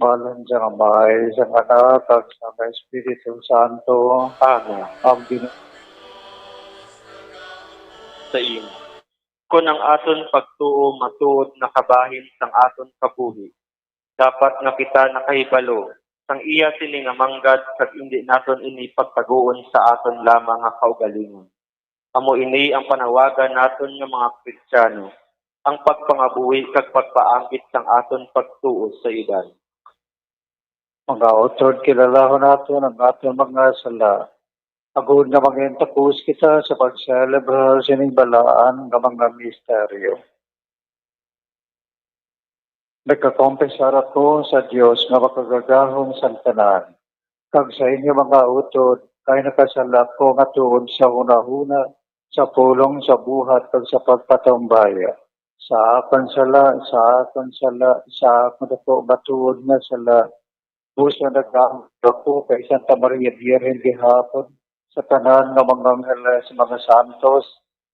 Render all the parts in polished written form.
Alang sa kamay, sa anak, at sa Espiritu Santo, Amen. ang Sa iyo. Kung ang aton pagtuo matuod nakabahin sang aton kabuhi, dapat nga kita nakahibalo sang iya sini nga manggad kag hindi naton ini pagtaguon sa aton lamang nga kaugalingon. Amo ini ang panawagan naton nga mga Kristiyano, ang pagpangabuhi kag pagpaangkit sang aton pagtuo sa iban. mga utod, kilalahon natin ang ating mga sala. Agud nga mag-intakus kita sa pag-celebrar sining balaan ng mga misteryo. Nagkakompensar ako sa Diyos nga makagagahong santanan. Kag sa inyo mga utod, kay nakasala ko nga tuod sa una-una, sa pulong, sa buhat, kag sa pagpatumbaya. Sa akon sala, sa akon dako matuod nga sala, busa nagkaamd ako kay Santa Maria Virgen gihapon, sa tanan nga mga anghel sa mga santos,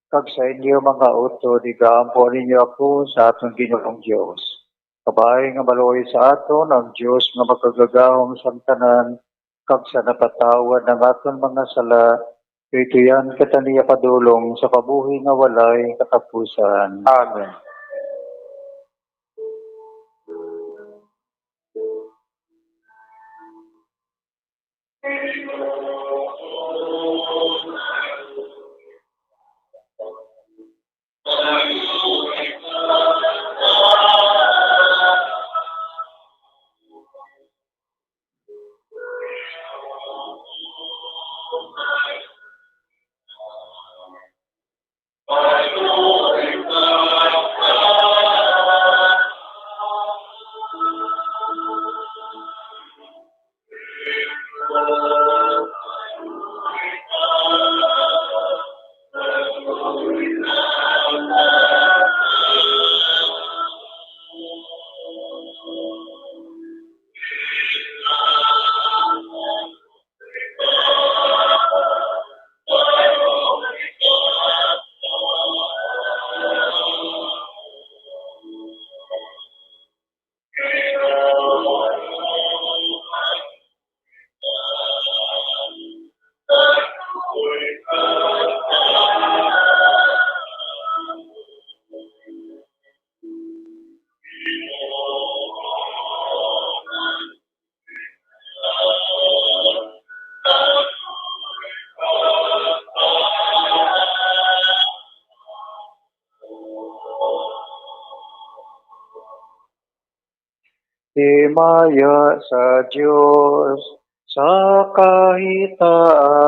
kag sa inyo mga utod, igaampo ninyo ako sa aton Ginoong Diyos. Kabay nga maluoy sa aton ang Diyos nga makagagahong santanan, kag sa napatawad ng aton mga sala, ito yan kataniya padulong sa kabuhi nga walay katapusan. Amen. Himaya sa Diyos sa kahitaasan.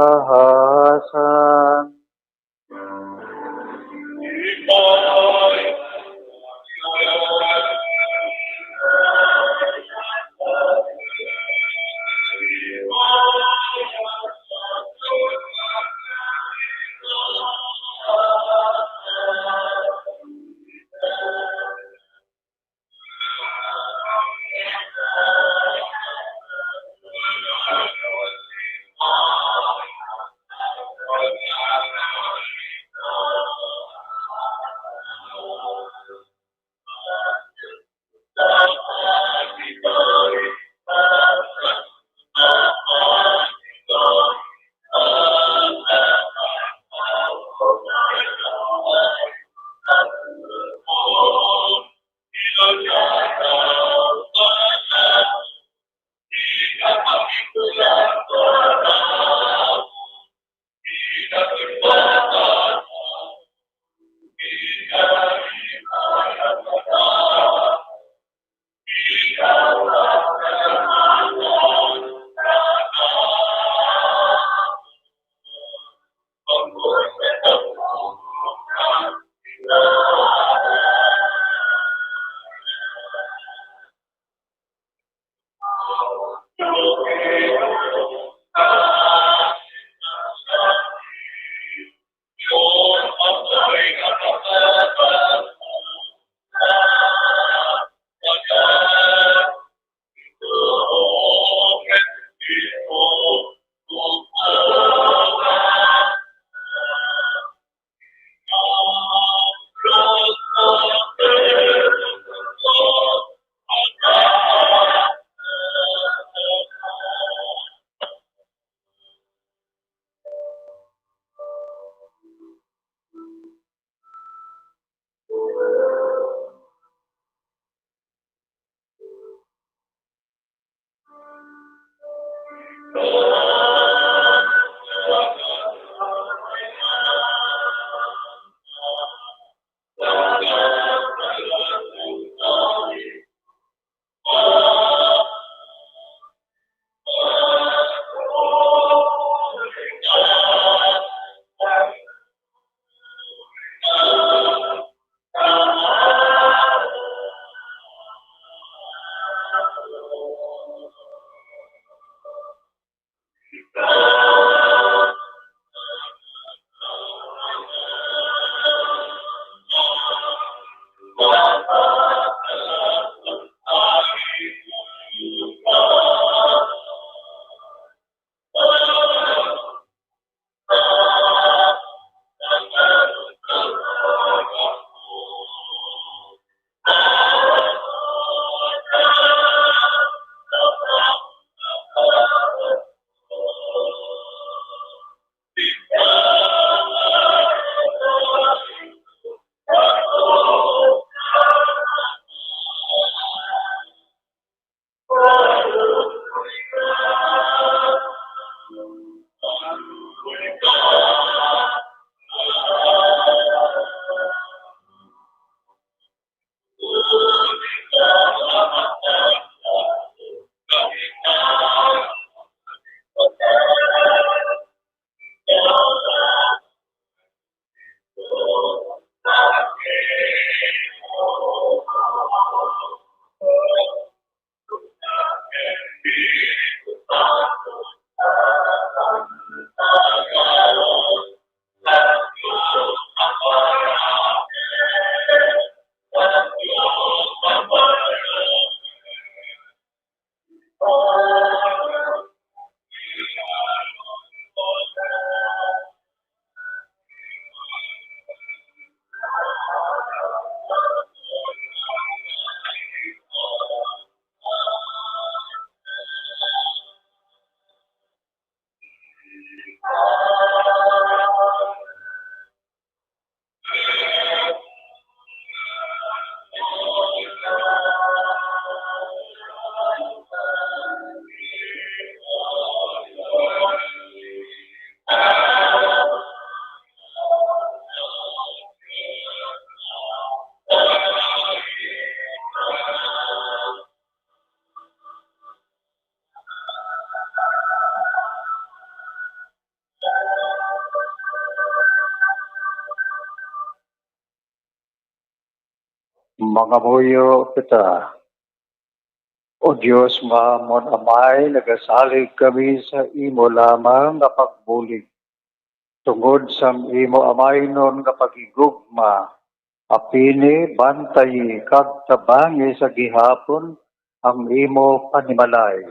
Mga muyo kita, O Diyos maamon amay, nagasalig kami sa imo lamang nga pagbulig. Tungod sa imo amay nun nga pagigugma, apini bantayi kag tabangi sa gihapon ang imo panimalay.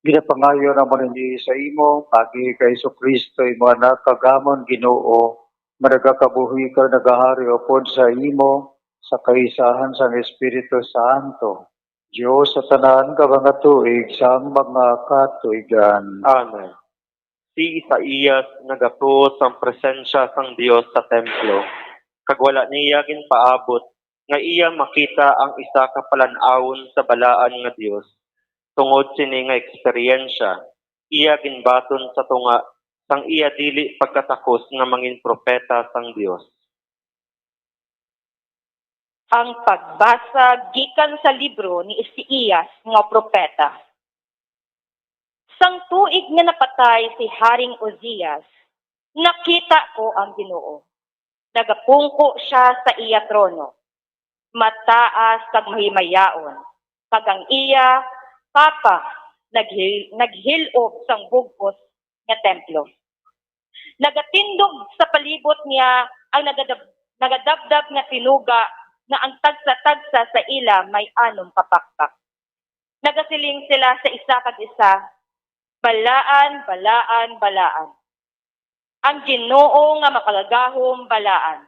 Ginapangayo naman hindi sa imo, pagi kay Kristo imo anak kagamon Ginoo, maragakabuhi ka nagahari upod sa imo, sa kaisahan sa Espiritu Santo, Diyos sa tanan ka mga tuig sa mga katuigan. Amen. Si Isaías nagapuos ang presensya sang Dios sa templo. Kag wala niya ginpaabot nga iya makita ang isa ka palan-awon sa balaan nga Dios. Tungod sini nga eksperyensya, iya ginbaton sa tunga sang iya dili pagkatakos nga mangin propeta sang Dios. Ang pagbasa gikan sa libro ni Isaías nga propeta. Sang tuig nga napatay si Haring Uzias, nakita ko ang Ginoo. Nagapungko siya sa iya trono. Mataas kag mahimayaon. Kag ang iya papa naghilob sang bugos nga templo. Nagatindog sa palibot niya ang nagadabdab nga tinuga na ang tagsa-tagsa sa ila may anong kapakpak. Nagasiling sila sa isa kag isa, balaan, balaan, balaan. Ang Ginoo nga makagagahom balaan.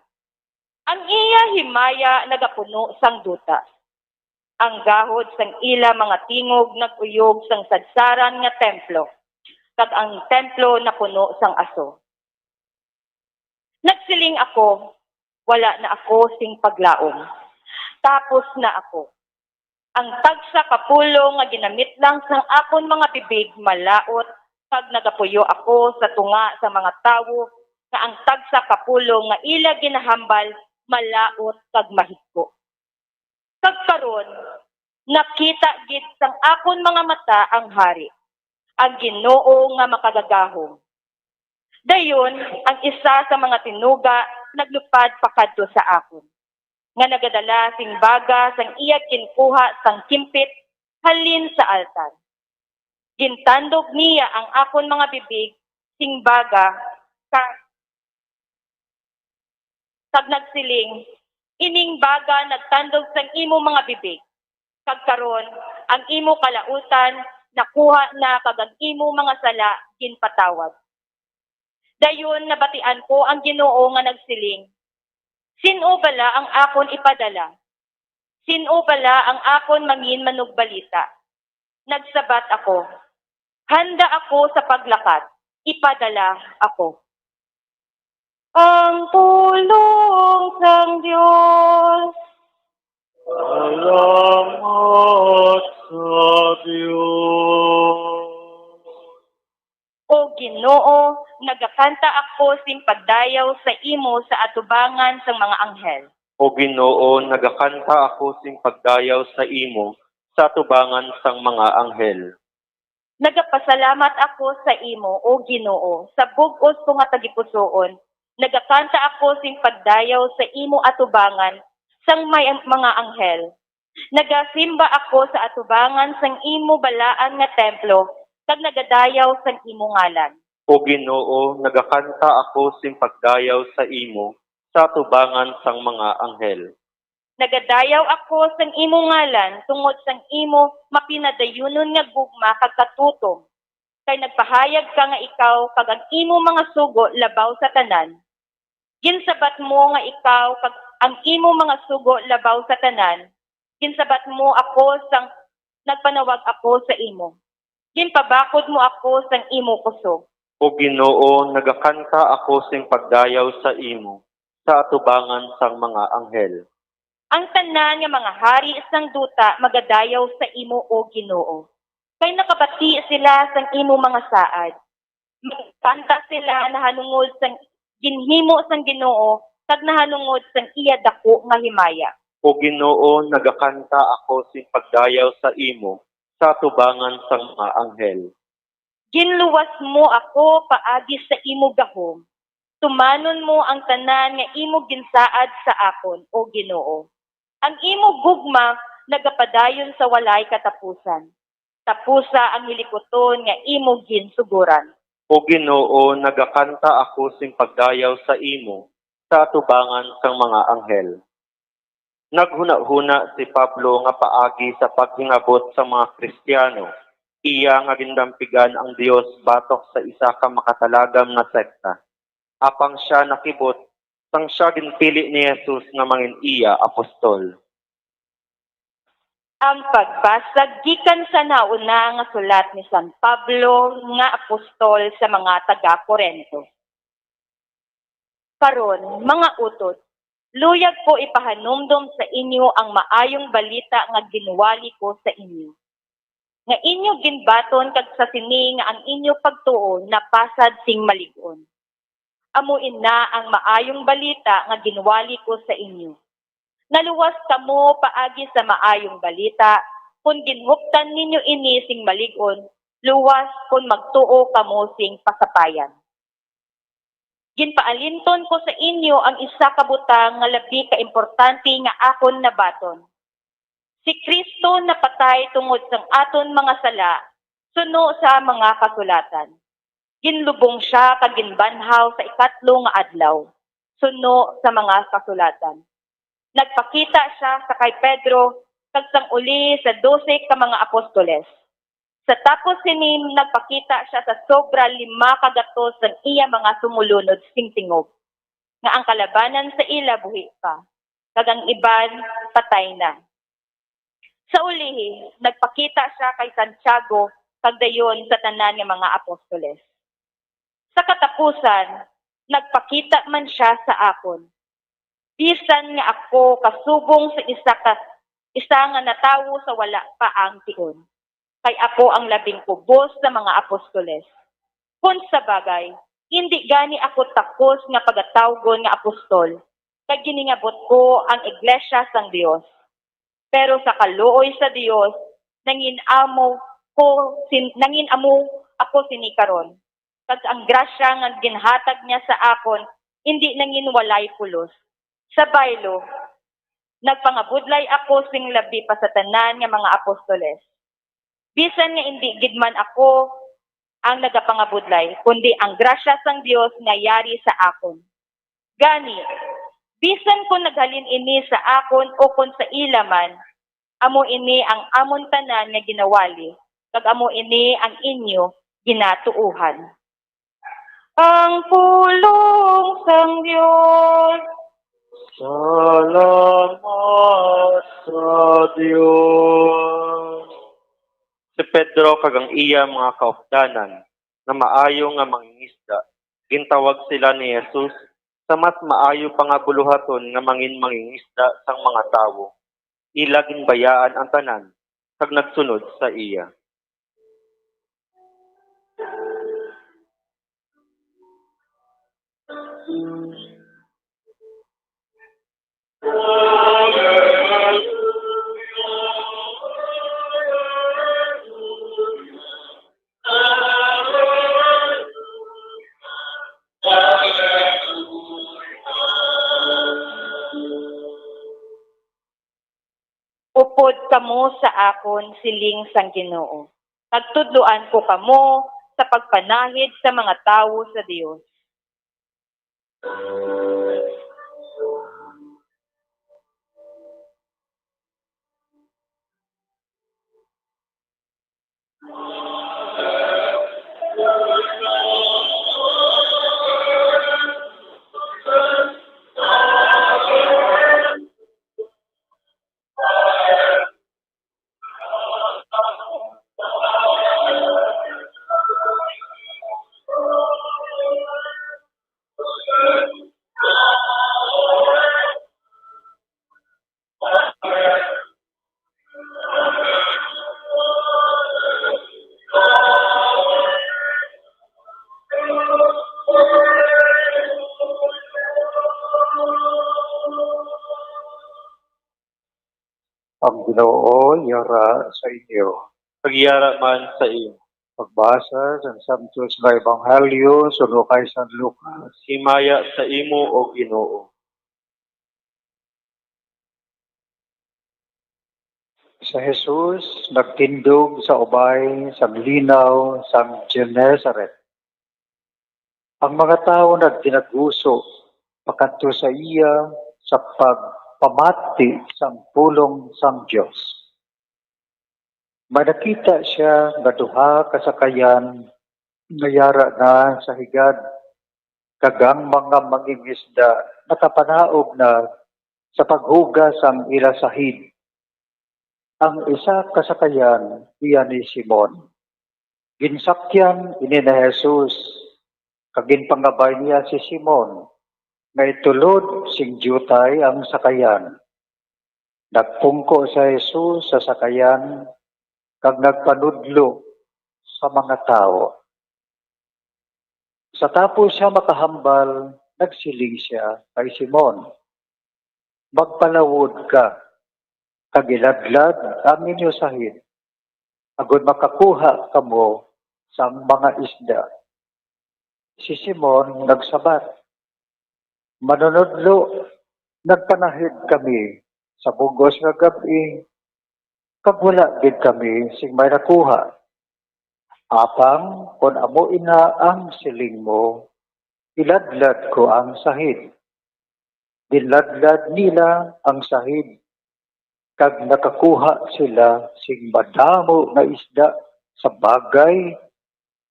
Ang iya himaya nagapuno sang duta. Ang gahod sang ila mga tingog naguyog sang sadsaran nga templo. Kag ang templo napuno sang aso. Nagsiling ako, wala na ako sing paglaom. Tapos na ako. Ang tagsa kapulo nga ginamit lang sang akon mga bibig malaot pag nagapuyo ako sa tunga sa mga tawo nga ang tagsa kapulo nga ila ginahambal malaot kag mahigko. Kag karon nakita gid sang akon mga mata ang hari, ang Ginoo nga makagagahom. Dayon ang isa sa mga tinuga naglupad pakadto sa akon nga nagadala sing baga sang iya kinkuha sang kimpit halin sa altar. Gintandog niya ang akon mga bibig sing baga kag nagsiling, ining baga nagtandog sang imo mga bibig. Kag karon ang imo kalautan nakuha na kag ang imo mga sala ginpatawad. Dayon nabatian ko ang Ginoo nga nagsiling, sino bala ang akon ipadala? Sino bala ang akon mangin manugbalita? Nagsabat ako, handa ako sa paglakat, ipadala ako. Ang tulong sang Diyos. Salamat sa Diyos. O Ginoo, nagakanta ako sing pagdayaw sa imo sa atubangan sang mga anghel. O Ginoo, nagakanta ako sing pagdayaw sa imo sa tubangan sang mga anghel. Nagapasalamat ako sa imo, O Ginoo, sa bug-os ko nga tagipusoon. Nagakanta ako sing pagdayaw sa imo atubangan sang may mga anghel. Nagasimba ako sa atubangan sang imo balaan nga templo, kag nagadayaw sang imo ngalan. O Ginoo, nagakanta ako sing pagdayaw sa imo sa tubangan sang mga anghel. Nagadayaw ako sang imo ngalan tungod sang imo mapinadayunon nga gugma kag katutom. Kay nagpahayag ka nga ikaw kag ang imo mga sugo labaw sa tanan. Ginsabat mo nga ikaw kag ang imo mga sugo labaw sa tanan. Ginsabat mo ako sang nagpanawag ako sa imo. Ginpabakod mo ako sang imo kusog. O Ginoo, nagakanta ako sing pagdayaw sa imo sa atubangan sang mga anghel. Ang tanan nga mga hari sang duta magadayaw sa imo, O Ginoo. Kay nakabati sila sang imo mga saad. Magkanta sila nahanungod sang ginhimo sang Ginoo kag nahanungod sang iya dako nga himaya. O Ginoo, nagakanta ako sing pagdayaw sa imo sa tubangan sang mga anghel. Ginluwas mo ako paagi sa imo gahom. Tumanon mo ang tanan nga imo ginsaad sa akon, O Ginoo. Ang imo gugma nagapadayon sa walay katapusan. Tapusa ang hilikoton nga imo ginsuguran. O Ginoo, nagakanta ako sing pagdayaw sa imo sa tubangan sang mga anghel. Naghuna-huna si Pablo nga paagi sa paghingabot sa mga Kristiyano. Iya nga gindampigan ang Dios batok sa isa ka makatalagam nga sekta. Apang siya nakibot, sang siya ginpili ni Jesus nga mangin iya apostol. Ang pagbasag gikan sa nauna nga sulat ni San Pablo nga apostol sa mga taga-Corinto. Karon, mga utod, luyag ko ipahanumdom sa inyo ang maayong balita nga ginuwali ko sa inyo. nga inyo ginbaton kag sa sini nga ang inyo pagtuo napasad sing malig-on. Amuin na ang maayong balita nga ginwali ko sa inyo. Naluwas kamo paagi sa maayong balita, kung ginhuptan ninyo ini sing malig-on, luwas kung magtuo kamo sing pasapayan. Ginpaalinton ko sa inyo ang isa ka butang nga labi ka importante nga akon nabaton. Si Kristo napatay tungod sang aton mga sala, suno sa mga kasulatan. Ginlubong siya kag ginbanhaw sa ikatlo nga adlaw, suno sa mga kasulatan. Nagpakita siya sa kay Pedro kag sang uli sa 12 ka mga apostoles. Sa tapos sini nagpakita siya sa sobra 5 kagatos ng iya mga sumulunod sing tingog, nga ang kalabanan sa ila buhi pa, kag ang iban patay na. Sa ulihi, nagpakita siya kay Santiago kag dayon sa tanan nga mga apostoles. Sa katapusan, nagpakita man siya sa akon. Bisan nga ako kasubong sa isa nga natawo sa wala pa ang tion. Kay ako ang labing kubos sa mga apostoles. Kung sa bagay, hindi gani ako takos nga pagatawgon nga apostol, kay giningabot ko ang iglesia sang Dios. Pero sa kaluoy sa Dios, nangin-amo ako sinikaron. Kag ang grasya nga ginhatag niya sa akon, hindi nanginwalay pulos. Sa baylo, nagpangabudlay ako sing labi pa sa tanan nga mga apostoles. Bisan nga hindi gidman ako ang nagapangabudlay, kundi ang grasya sang Dios nga yari sa akon. Gani, bisan ko naghalin ini sa akon o kung sa ilaman, amo ini ang amon tanan nga ginawali, kag amo ini ang inyo ginatuuhan. Ang pulong sang Dios. Salamat sa Diyos. Si Pedro kag ang iya mga kaupdanan na maayo nga mangingisda, gintawag sila ni Jesus sa mas maayo pa nga buluhaton nga mangingisda sang mga tawo. Ila ginbayaan ang tanan kag nagsunod sa iya. Upod kamo sa akon siling sang Ginoo. Nagtudloan ko kamo sa pagpanahid sa mga tawo sa Dios. Ang Ginoo yara sa inyo. Pagyara man sa iyo. Pagbasa sa Santos nga Ebanghelyo suno kay San Lucas. Himaya sa imo o Ginoo. Sa Jesus nagtindog sa ubay sang linaw sang Gennesaret. Ang mga tao nagtinaguso pakadto sa iya sa pagpamati sang pulong sang Dios. May nakita siya nga duha kasakayan nga yara na sa higad kagang mga mangingisda nakapanaog na sa paghugas ang ila sahid. Ang isa kasakayan iya ni Simon. Ginsakyan ini na Jesus kag ginpangabay niya si Simon nga itulod sing jutay ang sakayan. Nagpungko sa Jesus sa sakayan kag nagpanudlo sa mga tao. Sa tapos siya makahambal, nagsiling siya kay Simon, "Magpalawod ka, kag ilaglag ang inyo sahid, agud makakuha kamo sang mga isda." Si Simon nagsabat, "Manunodlo, nagpanahid kami sa bugos nga gabi, kag wala gid kami sing may nakuha. Apang kun amo ina ang siling mo, iladlad ko ang sahid." Dinladlad nila ang sahid, kag nakakuha sila sing madamo nga isda sa bagay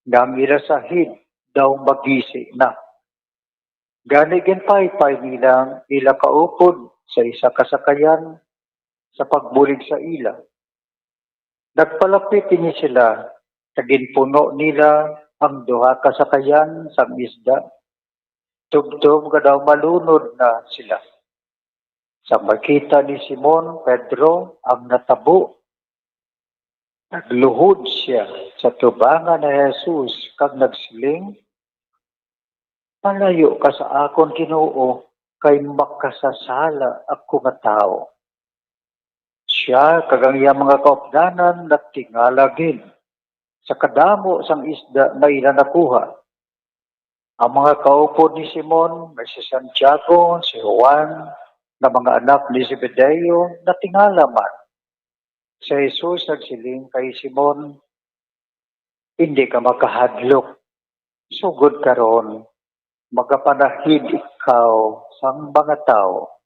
nga mila sahid daw magisi na. Gani ginpaypay nilang ila kaupod sa isa kasakayan sa pagbulig sa ila. Nagpalapit ini sila, kaginpuno nila ang duha kasakayan sa isda. Tubtob nga daw malunod na sila. Sa makita ni Simon Pedro ang natabo, nagluhod siya sa tubangan ni Jesus kag nagsiling, "Palayo ka sa akon, Ginoo, kay makasasala ako nga tao." Siya kag ang iyang mga kaupdanan nagtingala gid sa kadamo sang isda nga ila nakuha. Ang mga kaupod ni Simon, si Santiago, si Juan, na mga anak ni Zebedeo, natingala man. Si Jesus nagsiling kay Simon, "Hindi ka makahadlok. Sugod karon, magapanahid ikaw sang mga tao."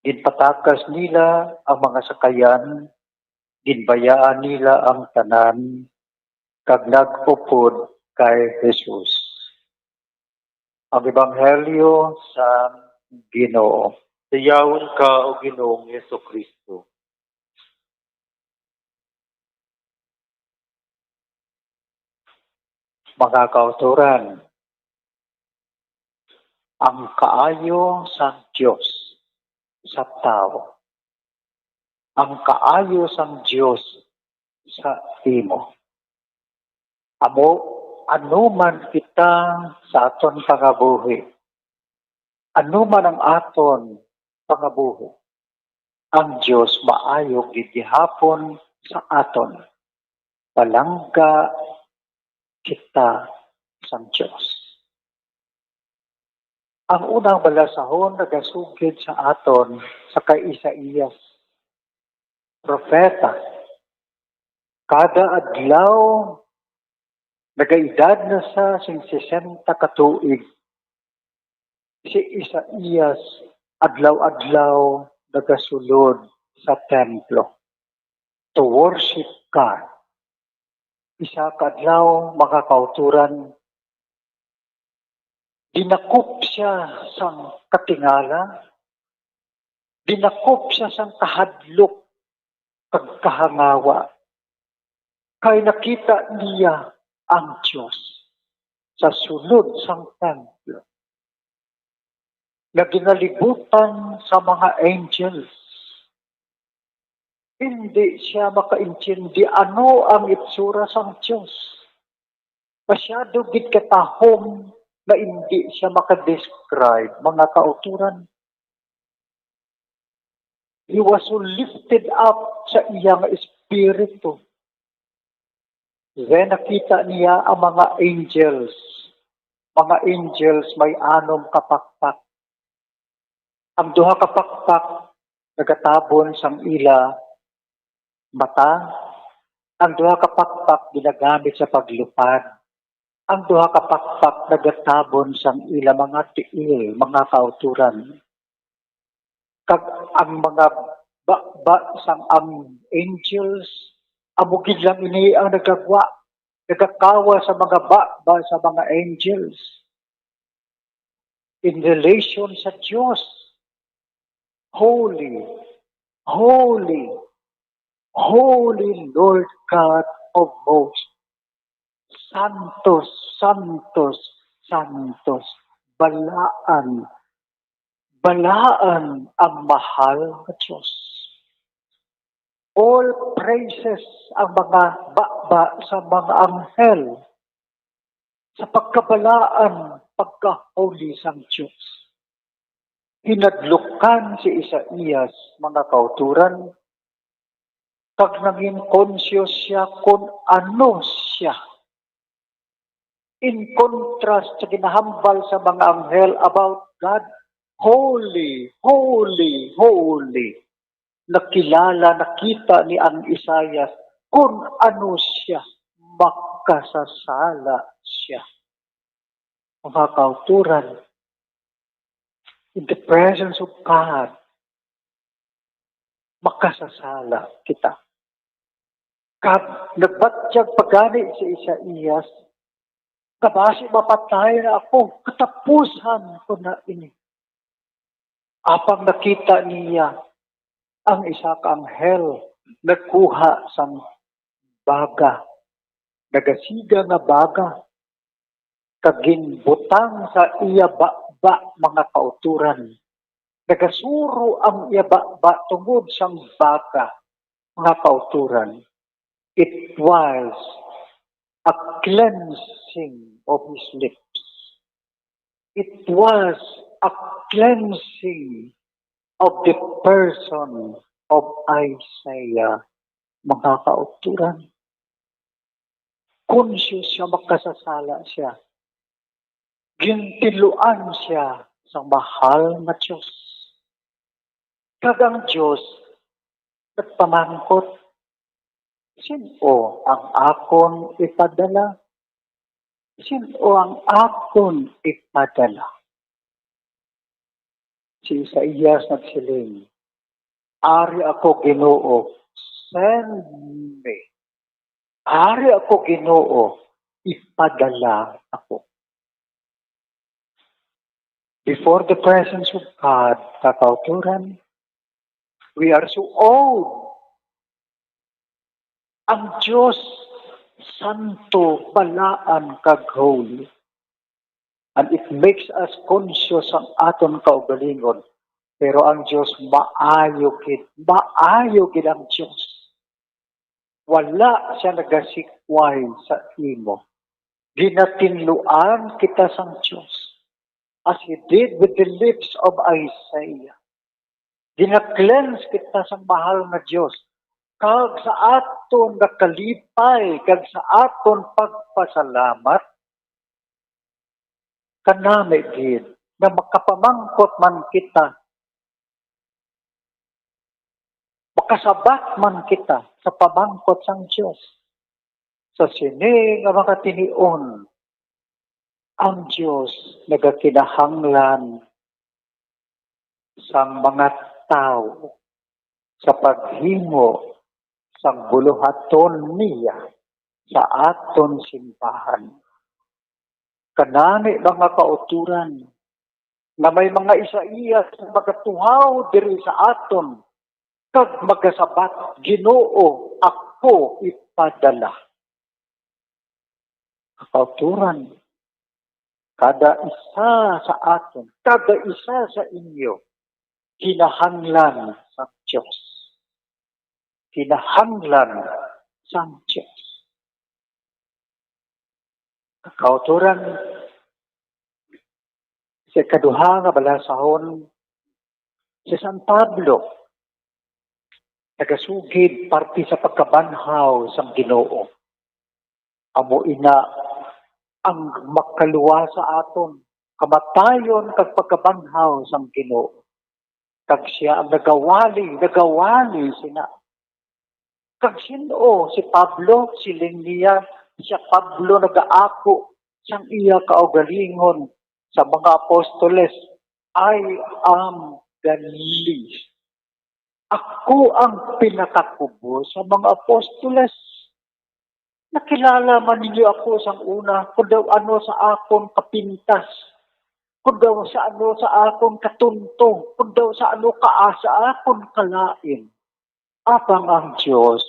Ginpatakas nila ang mga sakayan, ginbayaan nila ang tanan, kag nag-upod kay Jesus. Ang Ebanghelyo sa Ginoo. Dayawon ka o Ginoong Jesucristo. Mga kauturan, ang kaayo sa Diyos sa tao. Ang kaayo sang Diyos sa imo. Anuman kita sa aton pangabuhi. Anuman ang aton pangabuhi. Ang Diyos maayo gid gihapon sa aton. Palangga kita sang Diyos. Ang unang balasahon nagasugid sa aton sa kay Isaías, propeta. Kada adlaw nagaedad na sa 60 ka tuig. Si Isaías adlaw-adlaw nagasulod sa templo to worship God. Isa ka adlaw, mga kauturan, dinakop siya sang katingala, dinakop siya sang kahadlok kag kahangawa. Kay nakita niya ang Diyos sa sulod sang templo na ginalibutan sa mga angels. Hindi siya makaintindi ano ang itsura sang Diyos. Masyado gid katahom na hindi siya makadescribe, mga kauturan. He was so lifted up sa iyang espiritu. Then nakita niya ang mga angels. Mga angels may anom kapakpak. Ang duha kapakpak nagatabon sang ila mata. Ang duha kapakpak ginagamit sa paglupad. Ang duha kapakpak nagatabon sang ila mga tiil, mga kauturan. Kag ang mga bakba sang ang angels, amugid lang ini ang nagakawa sa mga bakba sa mga angels. In relation sa Diyos, Holy, holy, holy Lord God of hosts. Santos, santos, santos. Balaan, balaan ang mahal na Diyos. all praises ang mga baba sa mga anghel sa pagkabalaan, pagka-holy sang Diyos. Hinadlukan si Isaías, mga kauturan, pag naging conscious siya kung ano siya. In contrast sa ginahambal sa mga anghel about God, holy, holy, holy. Nakilala, nakita ni ang Isaías kung ano siya, makasasala siya. Mga kauturan, in the presence of God, makasasala kita. Kag nagbatyag pagani si Isaías, kabasi mapatay na ako, katapusan ko na ini. Apang nakita niya ang isa kang anghel nagkuha sang baga, nagasiga nga baga, kaging butang sa iya ba mga kauturan. Nagasuro ang iya ba tungod sang baga, mga kauturan. It was a cleansing of his lips. It was a cleansing of the person of Isaiah, mga kauturan. Conscious siya, makasasala siya. Gintiluan siya sa mahal na Diyos. Kagang Diyos, nagpamangkot, sino ang akon ipadala? Sino ang akon ipadala? Si Isaías nagsiling, ari ako Ginoo, send me. Ari ako Ginoo, ipadala ako. Before the presence of God, kakauturan, we are so old. Ang Diyos, santo, balaan, kag holy. And it makes us conscious ang aton kaugalingon. Pero ang Diyos, maayo gid ang Diyos. Wala siya nagasikway sa imo. Ginatinluan kita sang Diyos. As He did with the lips of Isaiah. Gina-cleanse kita sa mahal na Diyos. Kag sa aton nakalipay, kag sa aton pagpasalamat, kanami gid na makapamangkot man kita, makasabat man kita sa pamangkot sang Diyos. Sa sini nga makatinion, ang Diyos nagakinahanglan sang mga tao sa paghimo sang buluhaton niya sa aton simbahan. Kanani mga kauturan na may mga Isaías na magatuhaw diri sa aton kag magasabat, Ginoo ako ipadala. Kauturan, kada isa sa aton, kada isa sa inyo, kinahanglan sa Diyos. Kinahanglan sa Diyos. Kauturan, sa kaduha nga balasahon, si San Pablo, nagasugid parte sa pagkabanhaw sa Ginoo. Amo ina ang makaluwa sa aton, kamatayon kag pagkabanhaw sa Ginoo. Kag siya ang nagawali sina. Kag sino si Pablo, siling niya, siya Pablo nagaako siyang iya kaugalingon sa mga apostoles, I am the least. Ako ang pinakakubo sa mga apostoles. Nakilala man ninyo ako sang una, kung daw ano sa akong kapintas, kung daw sa ano sa akong katunto, kung daw sa ano kaasa akong kalain. Apang ang Diyos,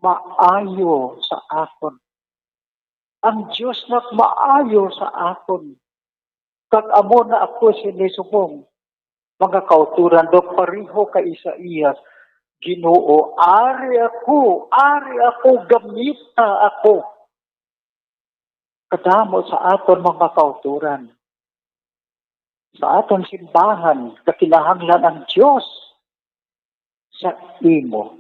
maayo sa akon. Ang Diyos na maayo sa akon. Kag amo na ako sinisubong. Mga kauturan do pariho ka Isaías, Ginoo, ari ako, gamita ako. Kadamo sa aton mga kauturan. Sa aton simbahan, kakinahanglan ang Diyos sa imo.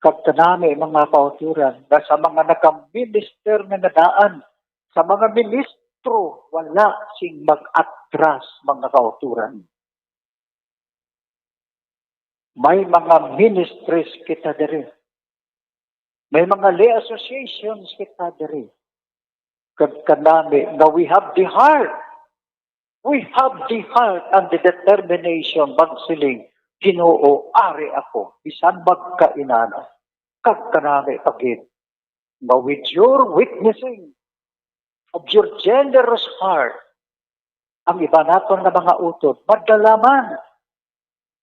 Kadtanami mga kauturan, na sa mga nakaminister na nadaan, sa mga ministro, wala sing mag-atras mga kauturan. May mga ministries kita diri. May mga lay associations kita diri. Kanami na we have the heart. We have the heart and the determination magsiling, Ginoo, ari ako, bisan magkainana. Kanami pagin. Now with your witnessing of your generous heart, ang iba naton na mga utod, madalaman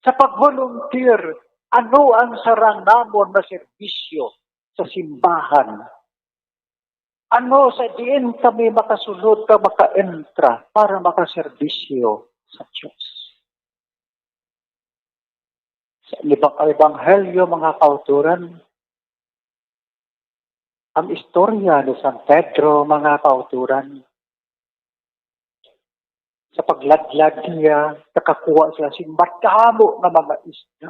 sa pag-volunteer, ano ang sarang namon na serbisyo sa simbahan? Ano sa diin kami makasunod ka maka-entra para makaserbisyo sa Diyos? Sa Ebanghelyo mga kauturan, ang istorya ni San Pedro mga kauturan, sa pagladlad niya, nakakuha siya sing matamo na mga isda.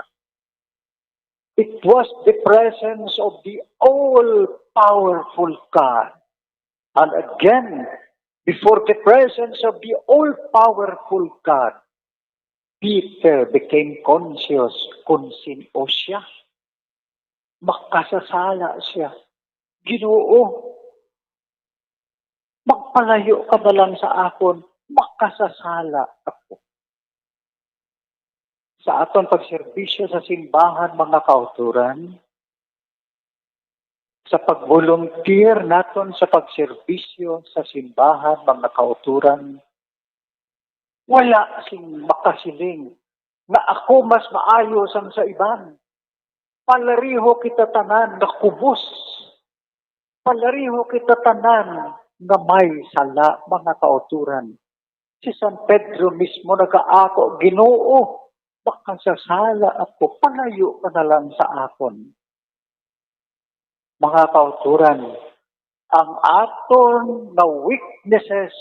It was the presence of the all-powerful God. And again, before the presence of the all-powerful God, Peter became conscious kung sino siya. Makasasala siya. Ginoo, magpalayo ka na lang sa akon, makasasala ako. Sa aton pagserbisyo sa simbahan mga kauturan, sa pag-volunteer naton sa pagserbisyo sa simbahan mga kauturan, wala sing makasiling na ako mas maayos ang sa iban. Palariho kita tanan na kubos. Palariho kita tanan na may sala mga kauturan. Si San Pedro mismo nag-aako, Ginoo, makasasala ako, palayo ka na lang sa akon. Mga kauturan, ang aton na weaknesses,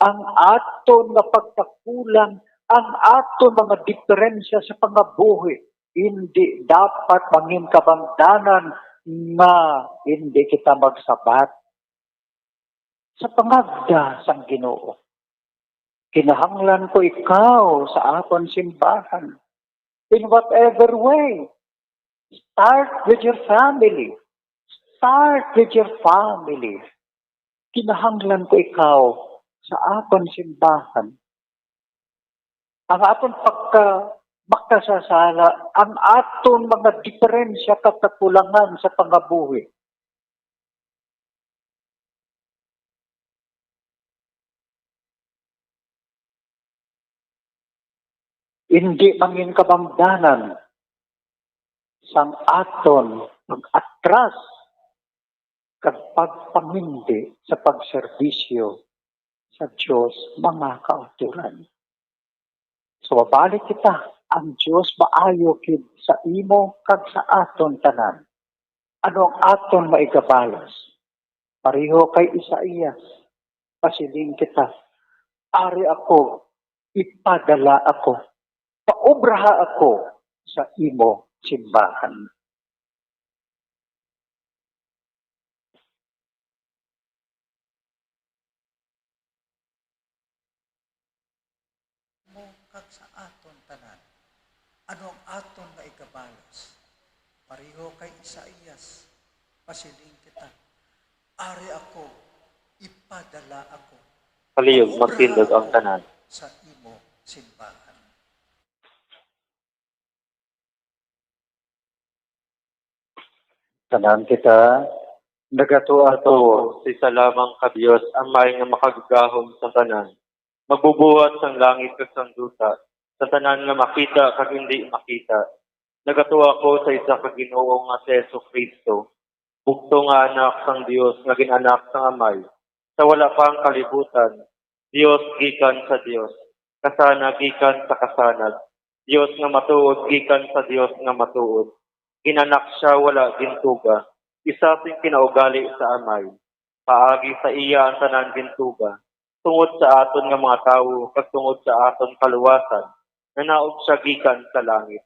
ang aton na pagkakulang, ang aton mga diferensya sa pangabuhi, hindi dapat mangin kabangdanan na hindi kita magsabat sa pangagda sang Ginoo. Kinahanglan ko ikaw sa akon simbahan. In whatever way. Start with your family. Start with your family. Kinahanglan ko ikaw sa akon simbahan. Ang aton makasasala, ang aton mga diferensya katakulangan sa pangabuhi. Hindi mangin kabangdanan sang aton pag-atras kag pagpamindi sa pagserbisyo sa Diyos mga kauturan. So mabalik kita, ang Diyos maayo kid sa imo kag sa aton tanan. Ano ang aton maigabalos? Pareho kay Isaías, pasiling kita, ari ako, ipadala ako. Paobraha ako sa imo simbahan. Mo kag sa aton tanan. Ano ang aton nga ikabalos? Pareho kay Isaías, pasiling kita. Ari ako, ipadala ako. Palihog magtindog ang tanan. Sa imo simbahan. Tanan kita, nagatuato, Si sa lamang ka Diyos ang may nga makagagahom sa tanan. Magbubuhat sang langit kag sang duta, sa tanan nga makita kag hindi makita. Nagatuwa ko sa isa ka Ginoo nga si Jesucristo, bugto nga anak sang Dios nga ginanak sang Amay. Sa wala pang kalibutan, Dios gikan sa Dios, kasana gikan sa kasanag. Dios nga matuod gikan sa Dios nga matuod. Ginanak siya wala gintuga. Isa sing kinaugali sa amay. Paagi sa iya ang tanan gintuga. Tungod sa aton nga mga tawo kag tungod sa aton kaluwasan. Nanaog siya gikan sa langit.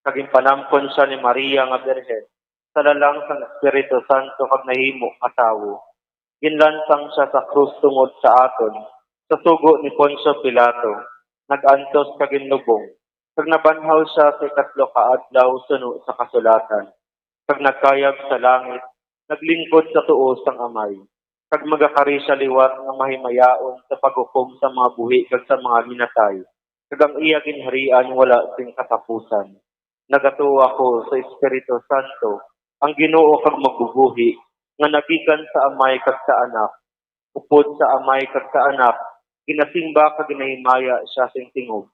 Kaging panampon siya ni Maria nga Birhen. Sa lalang sang Espiritu Santo kag nahimo nga tawo. Ginlansang siya sa krus tungod sa aton. Sa sugo ni Poncio Pilato. Nag-antos kag ginlubong. Kag nabanhaw siya sa ikatlo ka adlaw suno sa kasulatan. Kag nagkayag sa langit, naglingkod sa tuo sang amay. Kag magakari siya liwat nga mahimayaon sa paghukom sa mga buhi kag sa mga minatay. Kag ang iya ginharian wala sing katapusan. Nagatuo ako sa Espiritu Santo, ang Ginoo kag magbubuhi, nga nagikan sa amay kag sa anak. Upod sa amay kag sa anak, ginasimba kag ginahimaya siya sing tingog.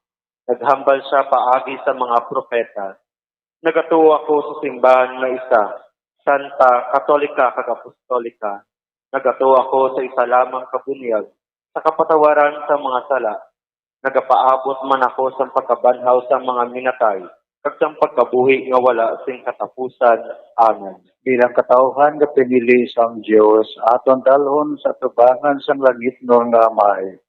Naghambal siya paagi sa mga propeta. Nagatuo ako sa simbahan nga isa, Santa, Katolika, kag Apostolika. Nagatuo ako sa isa lamang kabunyag, sa kapatawaran sa mga sala. Nagapaabot man ako sa pagkabanhaw sa mga minatay, kag sa pagkabuhi nga wala sing katapusan. Amen. Bilang katauhan nga pinili sang Dios, aton dalhon sa tubangan sang langit nun nga amay.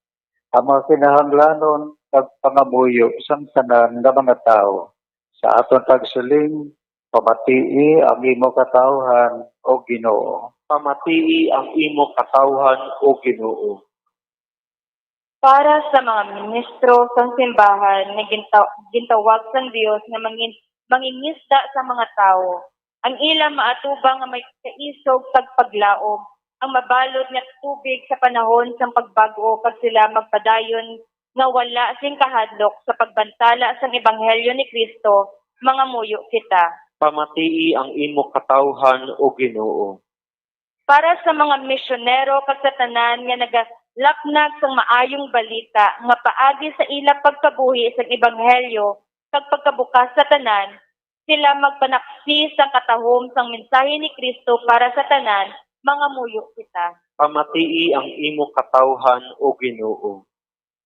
Ang mga kinahanglanon kag pangamuyo sang tanan nga mga tao. Sa aton pagsiling, pamatii ang imo katauhan o Ginoo. Pamatii ang imo katawhan o Ginoo. Para sa mga ministro sang simbahan nga gintawag sang Dios nga mangingisda sa mga tao, ang ila maatubang nga may kaisog kag paglaom, ang mabalod nga tubig sa panahon sang pagbago kag sila magpadayon nga wala sing kahadlok sa pagbantala sang ebanghelyo ni Kristo, mga muyo kita. Pamatii ang imo katawhan o Ginoo. Para sa mga misyonero kag sa tanan nga nagalapnag sang maayong balita nga paagi sa ila pagkabuhi sang ebanghelyo kag pagkabukas sa tanan, sila magpanaksi sa katahom sang mensahe ni Kristo para sa tanan, mga muyo kita. Pamatii ang imo katawhan o Ginoo.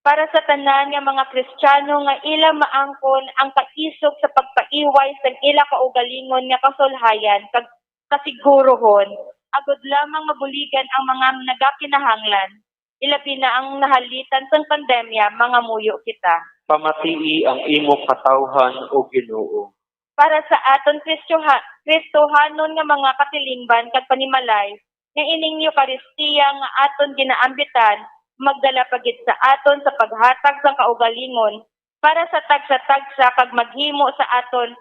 Para sa tanan nga mga Kristiyano nga ila maangkon ang kaisog sa pagpaiway sa ila kaugalingon nga kasulhayan kag kasigurohon, agud lamang mabuligan ang mga nagakinahanglan, ilabi na ang nahalitan sang pandemya, mga muyo kita. Pamatii ang imo katawhan o Ginoo. Para sa aton Kristohanon nga mga katilingban kag panimalay, nga ining Eucharistia nga aton ginaambitan, magdala pagid sa aton sa paghatag sang kaugalingon para sa tagsa-tagsa kag maghimo sa aton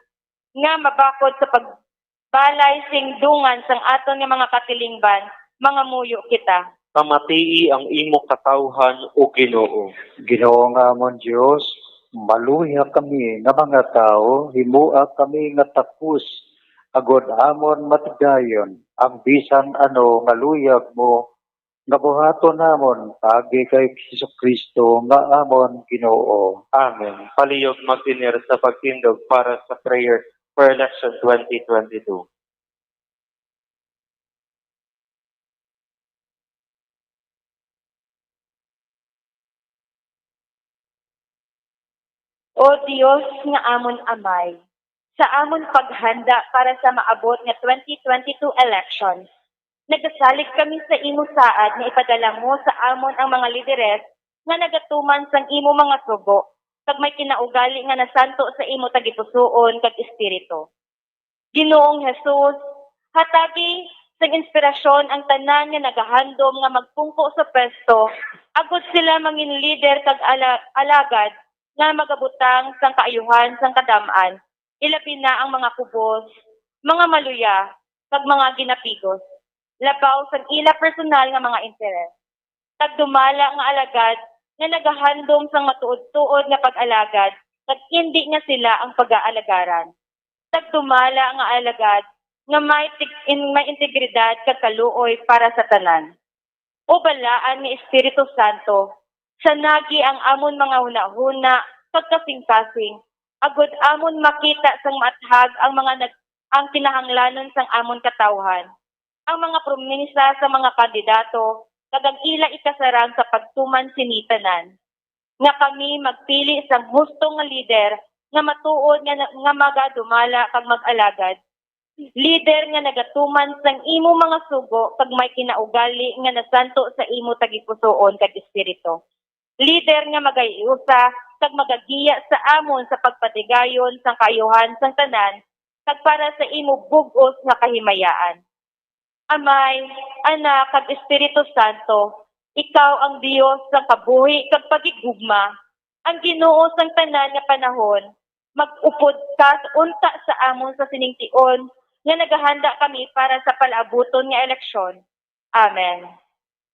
nga mabakod sa pagbalay sing dungan sang aton nga mga katilingban, mga muyo kita. Pamatii ang imo katawhan o Ginoo. Ginoo nga amon Dios, maluya kami nga mga tao, himua kami nga tapos, agod amon matigayon, ang bisan ano nga luyag mo, nga buhaton namon pagi kay Kristo nga amon Ginoo. Amen. Palihog magdinir sa pagtindog para sa prayer for election 2022. O Dios nga amon amay, sa amon paghanda para sa maabot nga 2022 elections, nagasalig kami sa imo saad nga ipadala mo sa amon ang mga lideres nga nagatuman sang imo mga sugo, kag may kinaugali nga nasanto sa imo tagipusoon kag espiritu. Ginoong Jesus, hatagi sang inspirasyon ang tanan nga nagahandom nga magpungko sa pesto, agud sila mangin leader kag alagad nga magabutang sang kaayuhan sang kadam-an, ilabi na ang mga kubos, mga maluya, kag mga ginapigos, labaw sang ila personal nga mga interes. Tagdumala nga alagad nga nagahandom sang matuod-tuod nga pag-alagad, kag hindi nga sila ang pag-aalagaran. Tagdumala nga alagad nga may integridad kag kaluoy para sa tanan. O balaan ni Espiritu Santo, sanagi ang amon mga hunahuna pagkasing-kasing, agud amon makita sang maathag ang kinahanglanon sang amon katawhan, ang mga promesa sa mga kandidato, kag ang ila ikasarang sa pagtuman sinitanan, nga kami magpili sang hustong nga lider nga matuod nga magadumala kag mag-alagad. Leader nga nagatuman sang imo mga sugo kag may kinaugali nga nasanto sa imo tagipusoon kag espiritu. Leader nga magayusa kag magagiya sa amon sa pagpatigayon sang kaayuhan sang tanan kag para sa imo bug-os nga kahimayaan. Amay, Anak kag Espiritu Santo, ikaw ang Dios sang kabuhi kag pagigugma, ang Ginoo sang tanan nga panahon. Mag-upod ka unta sa amon sa siningtion nga naghahanda kami para sa palabuton nga eleksyon. Amen.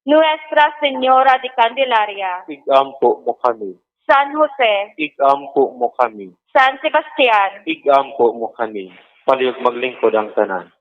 Nuestra Señora de Candelaria, Igampo mo kami. San Jose, Igampo mo kami. San Sebastian, Igampo mo kami. Palihog maglingkod ang tanan.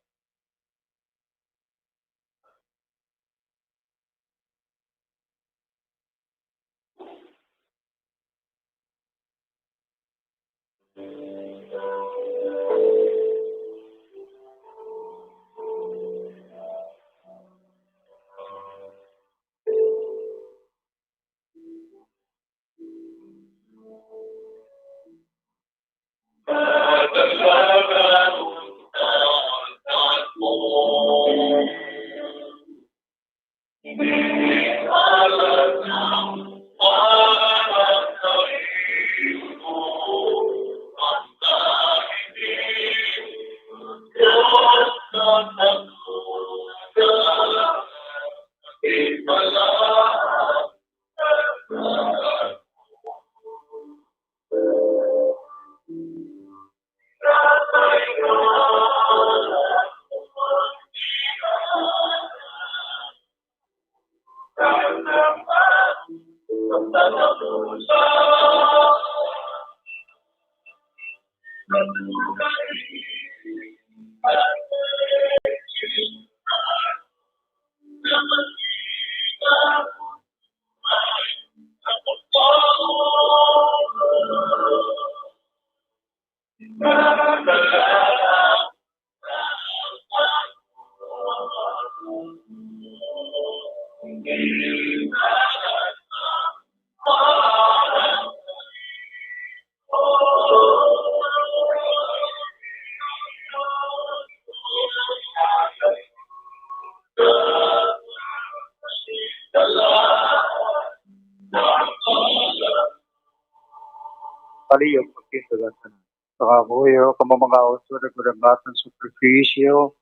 Palihog magtindog ang tanan. Pakabuyo ka mga auto na gudangatan sakripisyo,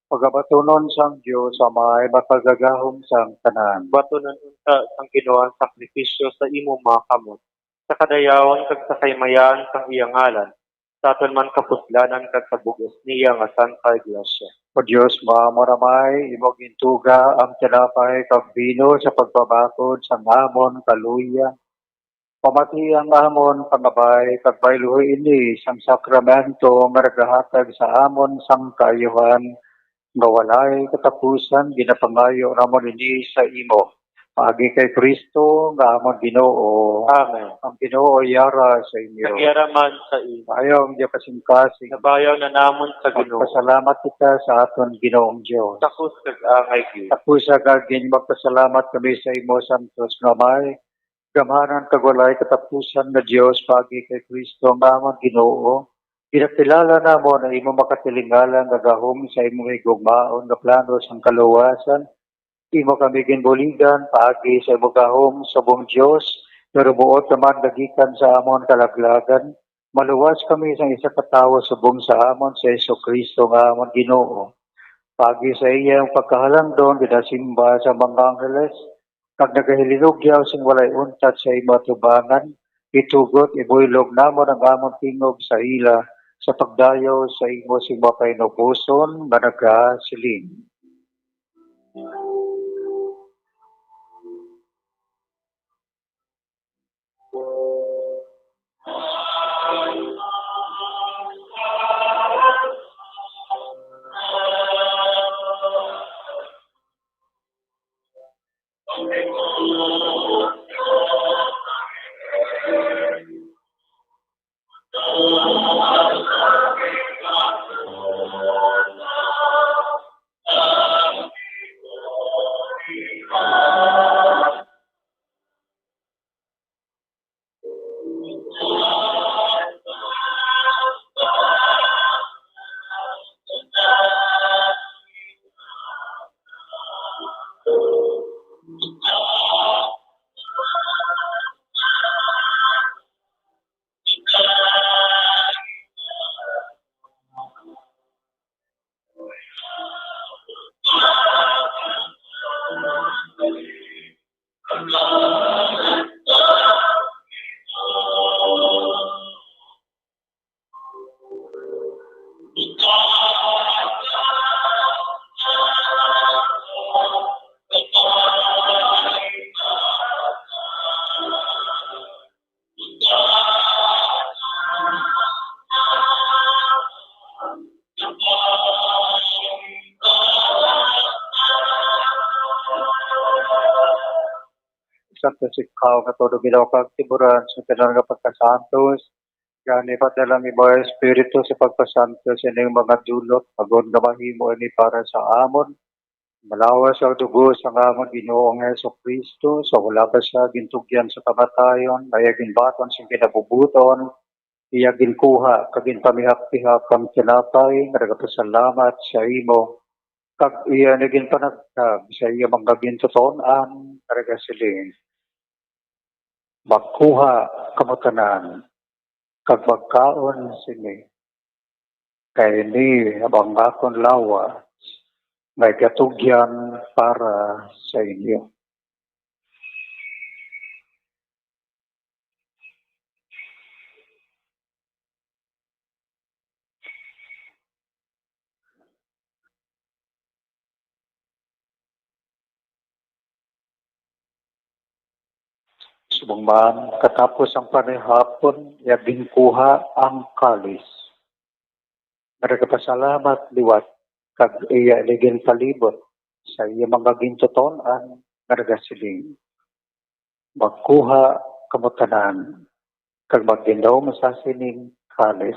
pagabatunon sang Diyos sa may makagagahom sang tanan. Batunan unta ang Ginoo ang sakripisyo sa imo mga kamot. Sa kadayawan kag sa kaymayan sang iyang ngalan. Sa aton man kapuslanan kag sa bugos niya nga Santa Iglesia. O Diyos, maramay, imong gintuga ang tinapay kag bino sa pagpabakod sang amon kaluya. Pamati ang amon pangabay kag bayluhoy ini sang sakramento nga nagahatag sa amon sang kaayuhan nga walay katapusan ginapangayo ramon ini sa imo. Paagi kay Kristo nga amon Ginoo. Amen. Ang Ginoo yara sa inyo. Nagyaraman sa imo. Ayaw ang kasing-kasing. Nabayaw na namon sa Ginoo. Magpasalamat kita sa aton Ginoong Diyos. Takos kag angay Dios. Tapusa kagin magpasalamat kami sa imo santos nga may gamanan kag walay katapusan nga Dios pagi kay Kristo nga amon Ginoo. Ginakilala namo na imo makatilingalan nga gahom sa imong higugmaon nga plano sang kaluwasan. Imo kami ginbuligan paagi sa imong gahom sa buong Dios. Pero buot naman dagikan sa amon kalaglagan. Maluwas kami sa isa ka tawo subong sa amon sa Jesucristo nga amon Ginoo. Pagi sa iyang pagkahalangdon ginasimba sa mga angheles kag nagahililugyaw sing walay untat sa imo tubangan, itugot ibuylog namon ang amon tingog sa ila sa pagdayo sa imo sing mapainubuson nga nagasiling. Santos ikaw nga todo ginawa kag tiburan sa tanan nga pagkasantos. Gani padala mi mo Espiritu sa pagkasantos ining mga dulot agon nga mahimo ini para sa amon. Malawas ang dugo sa amon Ginoong Hesukristo sa wala pa siya gintugyan sa kamatayon, kaya ginbaton sa kinabubuton, iya ginkuha kagin pamihak-pihak kang tinapay, nagapasalamat sa imo, kag iya naging panagtag sa iya mga gintuton-an, karagasiling. Magkuha kamutanan, kag magkaon sini, kay ni abang akon lawa, may katugyan para sa inyo. Sumangman, katapos ang panihapon, yabing kuha ang kalis. Nagapasalamat liwat, kag iya ligin palibot, sa iya mga gintuton-an, nagasiling. Magkuha kamutanan, kag maggindaw sa sining kalis.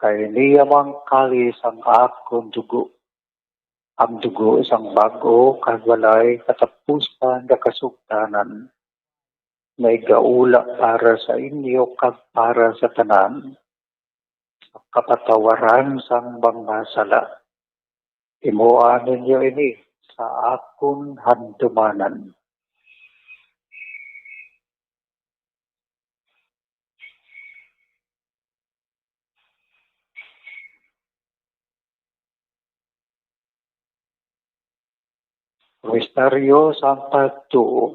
Kay niya mang kalis ang akong dugo. Ang dugo isang bago, kag walay katapusan na kasugtanan. May gaula para sa inyo kag para sa tanan. Kapatawaran sang mga sala. Imuan ninyo ini sa akong handumanan. Misteryo sang pagtuo.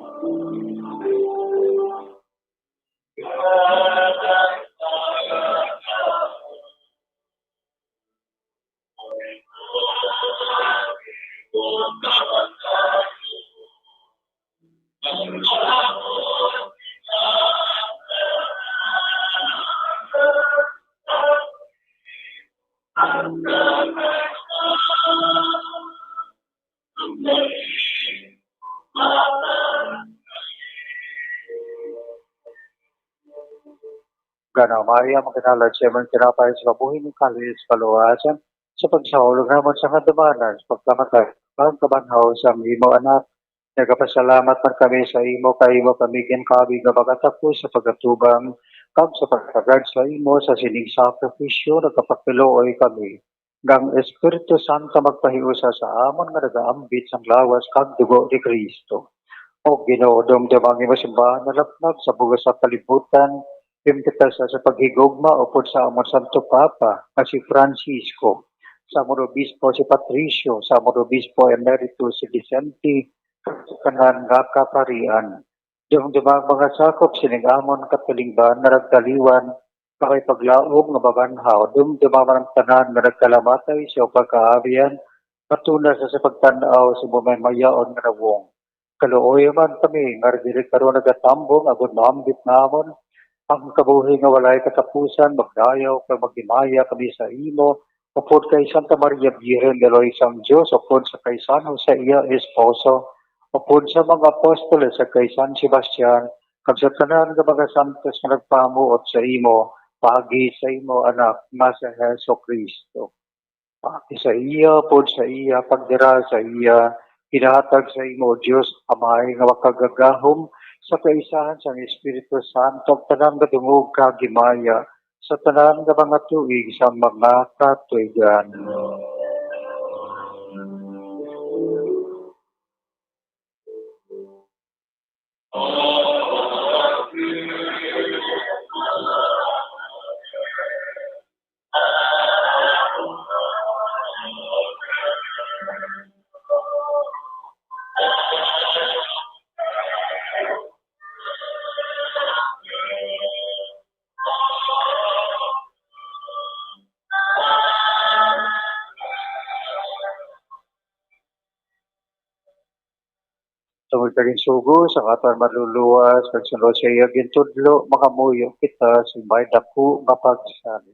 Ganamaya makinalad siya man kinapay sa kabuhin ng kalis kaluwasan sa pagsahulog naman sa kadamanan sa pagkamatay. Ang kabanhaw sa imo anak, nagapasalamat man kami sa imo kay imo pamigyan kami nga pagkatapos sa pagkatubang kag sa pagkagad sa imo sa sining sakripisyo nagkapakiluoy kami. Gang Espiritu Santo magpahiusa sa amon nga nagaambit sang lawas kag dugo ni Kristo. O Ginoo dumdumang imo simbahan na lapnag sa bugas sa kalibutan, kita sa paghigugma upod sa amon Santo Papa nga si Francisco, sa amon Obispo si Patricio, sa amon Obispo Emeritus si Vicente, kanan nga kaparian. Dumdumang mga sakop sining amon katilingban na nagtaliwan, pakay paglaog nga babanhaw, dumdumang ang tanan nga nagkalamatay sa pagkaabian, patuna sa pagtanaw sa bumay mayaon nga nawong. Kaluoy man kami, nga diri karon nagatambong, agon maambit namon, ang kabuhi nga walay katapusan, magdayaw, kag magimaya kami sa imo, upod kay Santa Maria Virgen de Loisang Diyos, upod sa kay San Jose iya esposo, upod sa mga apostoles sa kay San Sebastian, kag sa tanan nga mga santos nga nagpamuot sa imo, pagi sa imo anak, nga sa Heso Kristo. Pagi sa iya, upod sa iya, pagdira sa iya, kinahatag sa imo, Diyos, amay nga makagagahom, sa kaisahan sa Espiritu Santo, tanan nga dungog kagimaya, sa tanan nga mga tuig sa mga katuigan. Tungod kaging sugo sa katawan maluluwas, kag sunod sa iya gintudlo, makamuyo kita sa may dako nga pagsalit.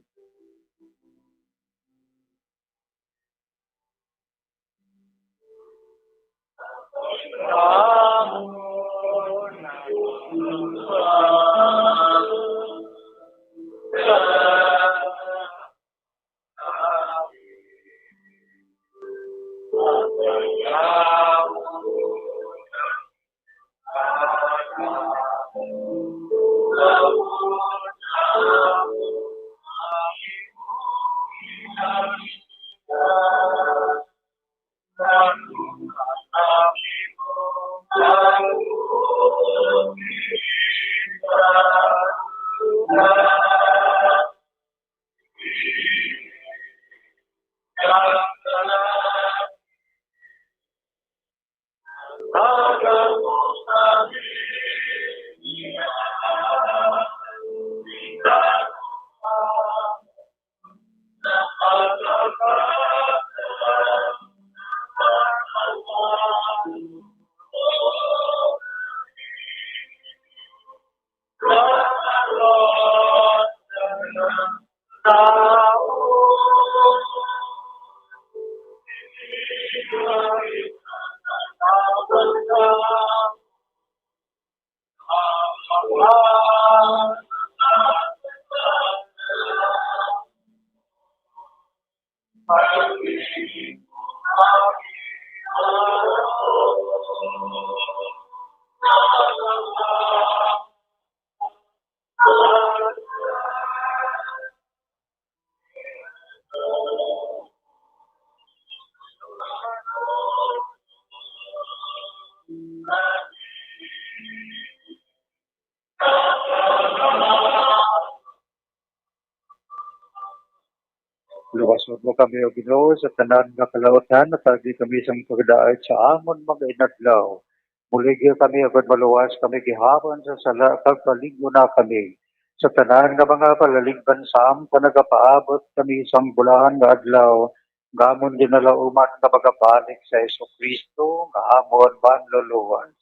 Luwasod mo kami o Ginoo sa tanan nga kalautan at agi kami sang pagdaayat sa amon mga inadlaw. Muligya kami agad maluwas kami gihapon sa sala kag paligyo na kami. Sa tanan nga mga palaligban sam panagapaabot kami sang bulahan nga adlaw. Gamon ginalauman nga pagabalik sa Kristo nga amon banluluwas.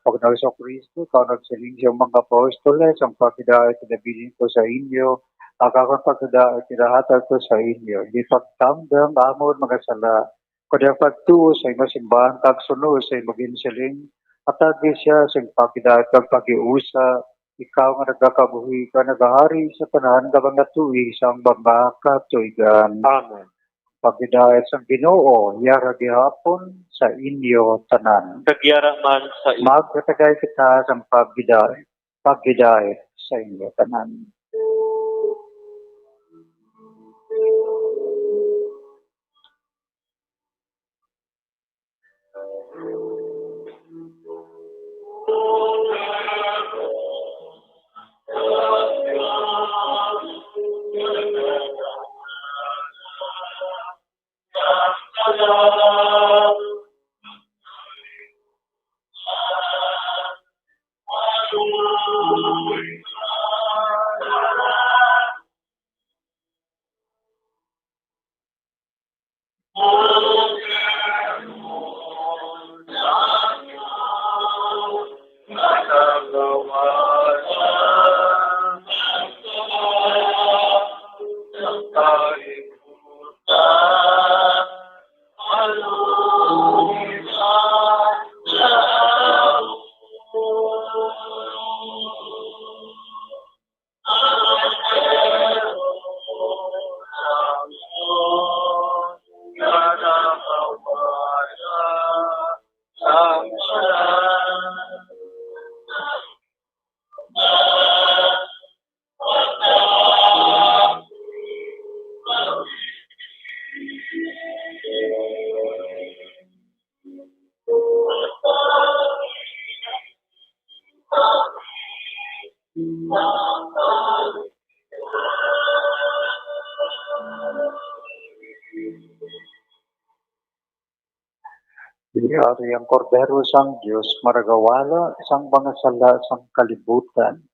Pagdaos sa Kristo, ikaw nagsiling sa mga apostoles, ang pagkidait na bilin ko sa inyo, akakang pagkidait kinahatag ko sa inyo. Di pagtamdang amon mga sala, kundi pagtuo sa masimbahan, kagsuno sa maginsiling, at agi siya sa pagkidait kag pag-iusa, ikaw nga nagkakabuhi ka, nagahari sa tanan ka mga tuwi sa mga katuigan. Amen. Pagkidait sa Ginoo, yara gihapon sa inyo tanan. Kagyara man sa inyo. Magkatagay kita sa pagdidait sa inyo tanan. Diyari ang kordero sang Diyos, maragawala sang mga sala sang kalibutan.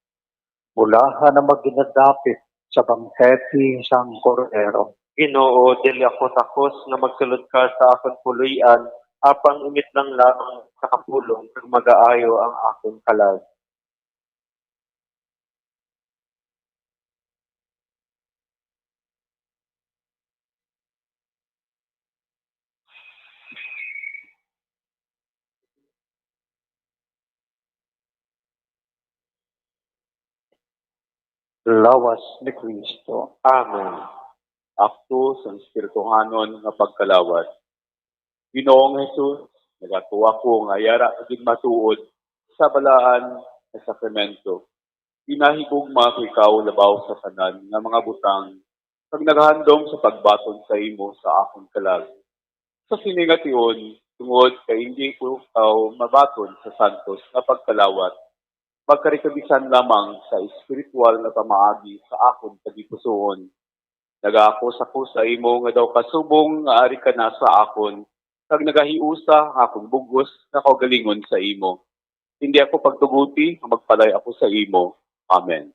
Ulahan na maginadapit sa bangketi sang kordero. Ginoo, dili ako takos nga magsulod ka sa akon puloy-an, apang imit lang lamang sa kapulong kag magaayo ang akon kalag. Lawas ni Kristo. Amen. Akto sa Espiritu Hanon nga pagkalawat. Ginoong Jesus, nagatuwa ko nga yara aging matuod sa balaan nga sakramento. Pinahigugma ko ikaw labaw sa tanan nga mga butang pag naghandom sa pagbaton sa imo sa akong kalag. Sa siningation, tungod kay hindi ko ikaw mabaton sa santos nga pagkalawat, magkarikabisan lamang sa espiritual na pamaagi sa akong tagipusoon. Nagakos ako sa imo nga daw kasubong nga ari ka na sa akon, kag nagahiusa ang akong bugos na kaugalingon sa imo. Hindi ako pagtuguti nga magpalay ako sa imo. Amen.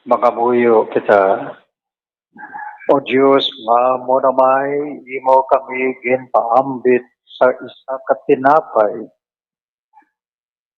Makabuyo kita. O Diyos, nga mo namay, imo kami ginpaambit sa isa ka tinapay.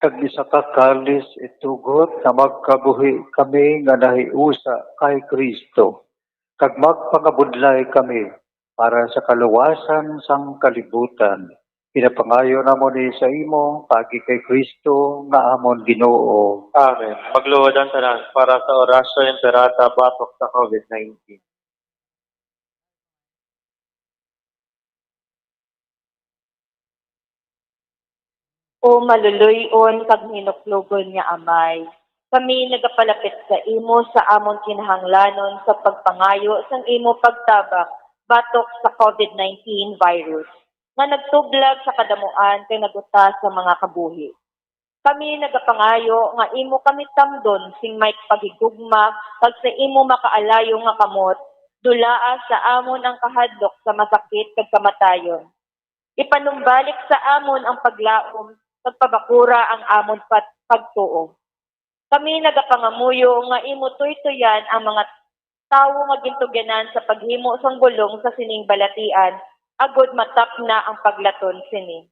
Kag isa ka kalis itugot na magkabuhi kami nga nahiusa kay Kristo. Kag magpangabudlay kami para sa kaluwasan sang kalibutan. Pinapangayo namon ni sa imo pagi kay Kristo nga amon Ginoo. Amen. Magluhod ang tanan para sa orasyon imperata batok sa COVID-19. O maluluyon kag hinuklogon nga amay. Kami nagapalapit sa imo sa amon kinahanglanon sa pagpangayo sang imo pagtabak batok sa COVID-19 virus nga nagtublag sa kadamuan kay naguta sa mga kabuhi. Kami nagapangayo nga imo kami tamdon sing may paghigugma kag sa imo makaalayo nga kamot dulaa sa amon ang kahadlok sa masakit kag kamatayon. Ipanumbalik sa amon ang paglaom kag pabakura ang amon pagtuo. Kami nagapangamuyo nga imo tuytoyan ang mga tawo nga gintugyanan sa paghimo sang gulong sa sining balatian agod matap na ang paglaton sini.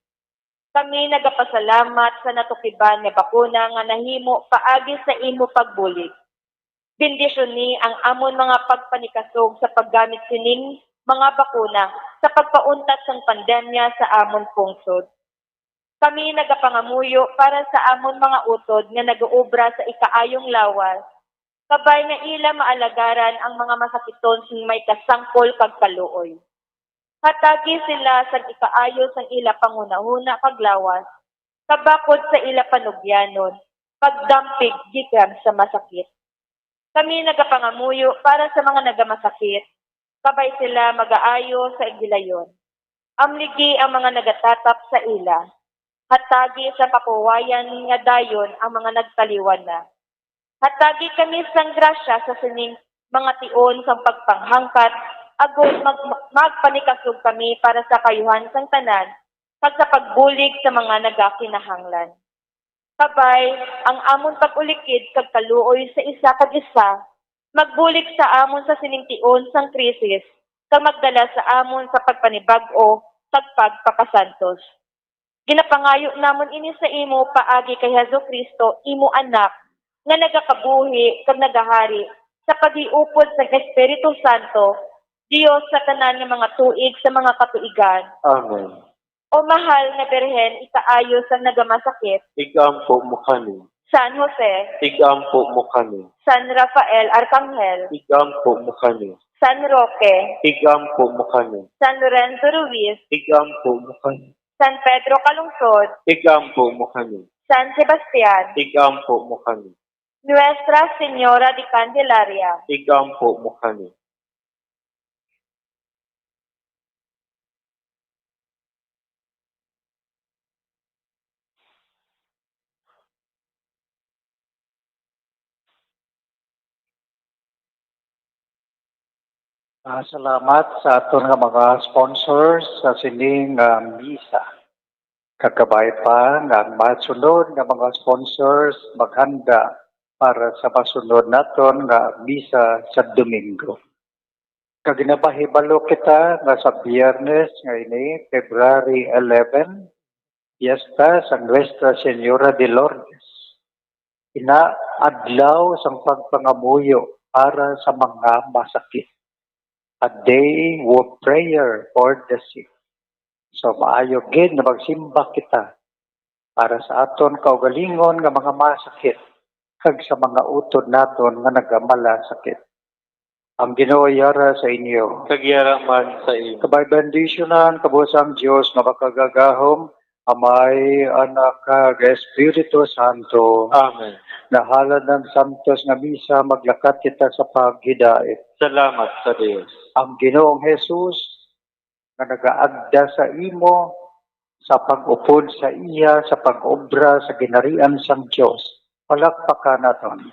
Kami nagapasalamat sa natukiban nga bakuna nga nahimo paagi sa imo pagbulig. Bendisyon ni ang amon mga pagpanikasog sa paggamit sining mga bakuna sa pagpauntat sang pandemya sa amon pungsod. Kami nagapangamuyo para sa amon mga utod nga nagaobra sa ikaayong lawas, kabay nga ila maalagaran ang mga masakiton sing may kasangkol kag kaluoy. Hatagi sila sa ikaayo sang ila pangunahuna kag lawas, kabakod sa ila panugyanon, pagdampig gikan sa masakit. Kami nagapangamuyo para sa mga nagamasakit, kabay sila magaayo sa igilayon. Amligi ang mga nagatatap sa ila. Hatagi sa kapuwayan nga dayon ang mga nagtaliwan na. Hatagi kami sang grasya sa sining mga tion sang pagpanghangkat, agod magpanikasog kami para sa kayuhan sang tanan, kag sa pagbulig sa mga nagakinahanglan. Kabay, ang amon pag-ulikid kag kaluoy sa isa kag isa, magbulig sa amon sa sining tion sang krisis, kag magdala sa amon sa pagpanibag-o kag pagpakasantos. Ginapangayo namon ini sa imo paagi kay Jesucristo, imo anak, nga nagakabuhi kag nagahari sa paghiupod sa Espiritu Santo, Dios sa tanan nga mga tuig sa mga katuigan. Amen. O mahal na Birhen, ikaayo sa nagamasakit, Igampo mo kami. San Jose, Igampo mo kami. San Rafael Arcangel, Igampo mo kami. San Roque, Igampo mo kami. San Lorenzo Ruiz, Igampo mo kami. San Pedro Calungsod, Igampo mo kami. San Sebastian, Igampo mo kami. Nuestra Señora de Candelaria, Igampo mo kami. Salamat sa aton nga mga sponsors sa sining misa. Kakabay pa nga ang masunod nga mga sponsors maghanda para sa masunod naton nga misa sa Domingo. Kaginapahibalo kita nga sa Biyernes nga ini, February 11, Fiesta sa Nuestra Señora de Lourdes. Inaadlaw sang pagpangamuyo para sa mga masakit. A day of prayer for the sick. So maayo gid na magsimba kita para sa aton kaugalingon nga mga masakit kag sa mga utod naton nga nagamala sakit. Ang Ginoo yara sa inyo. Kagyara man sa iyo. Kabay bendisyonan kabusang Dios nga makagagahom, Amay, Anak, kag Espiritu Santo. Amen. Nahalad ng santos nga misa maglakat kita sa paghidait. Salamat sa Diyos. Ang Ginoong Jesus nga nagaagda sa imo sa pag-upod sa iya sa pag-obra sa ginarian sang Dios. Palakpakan naton.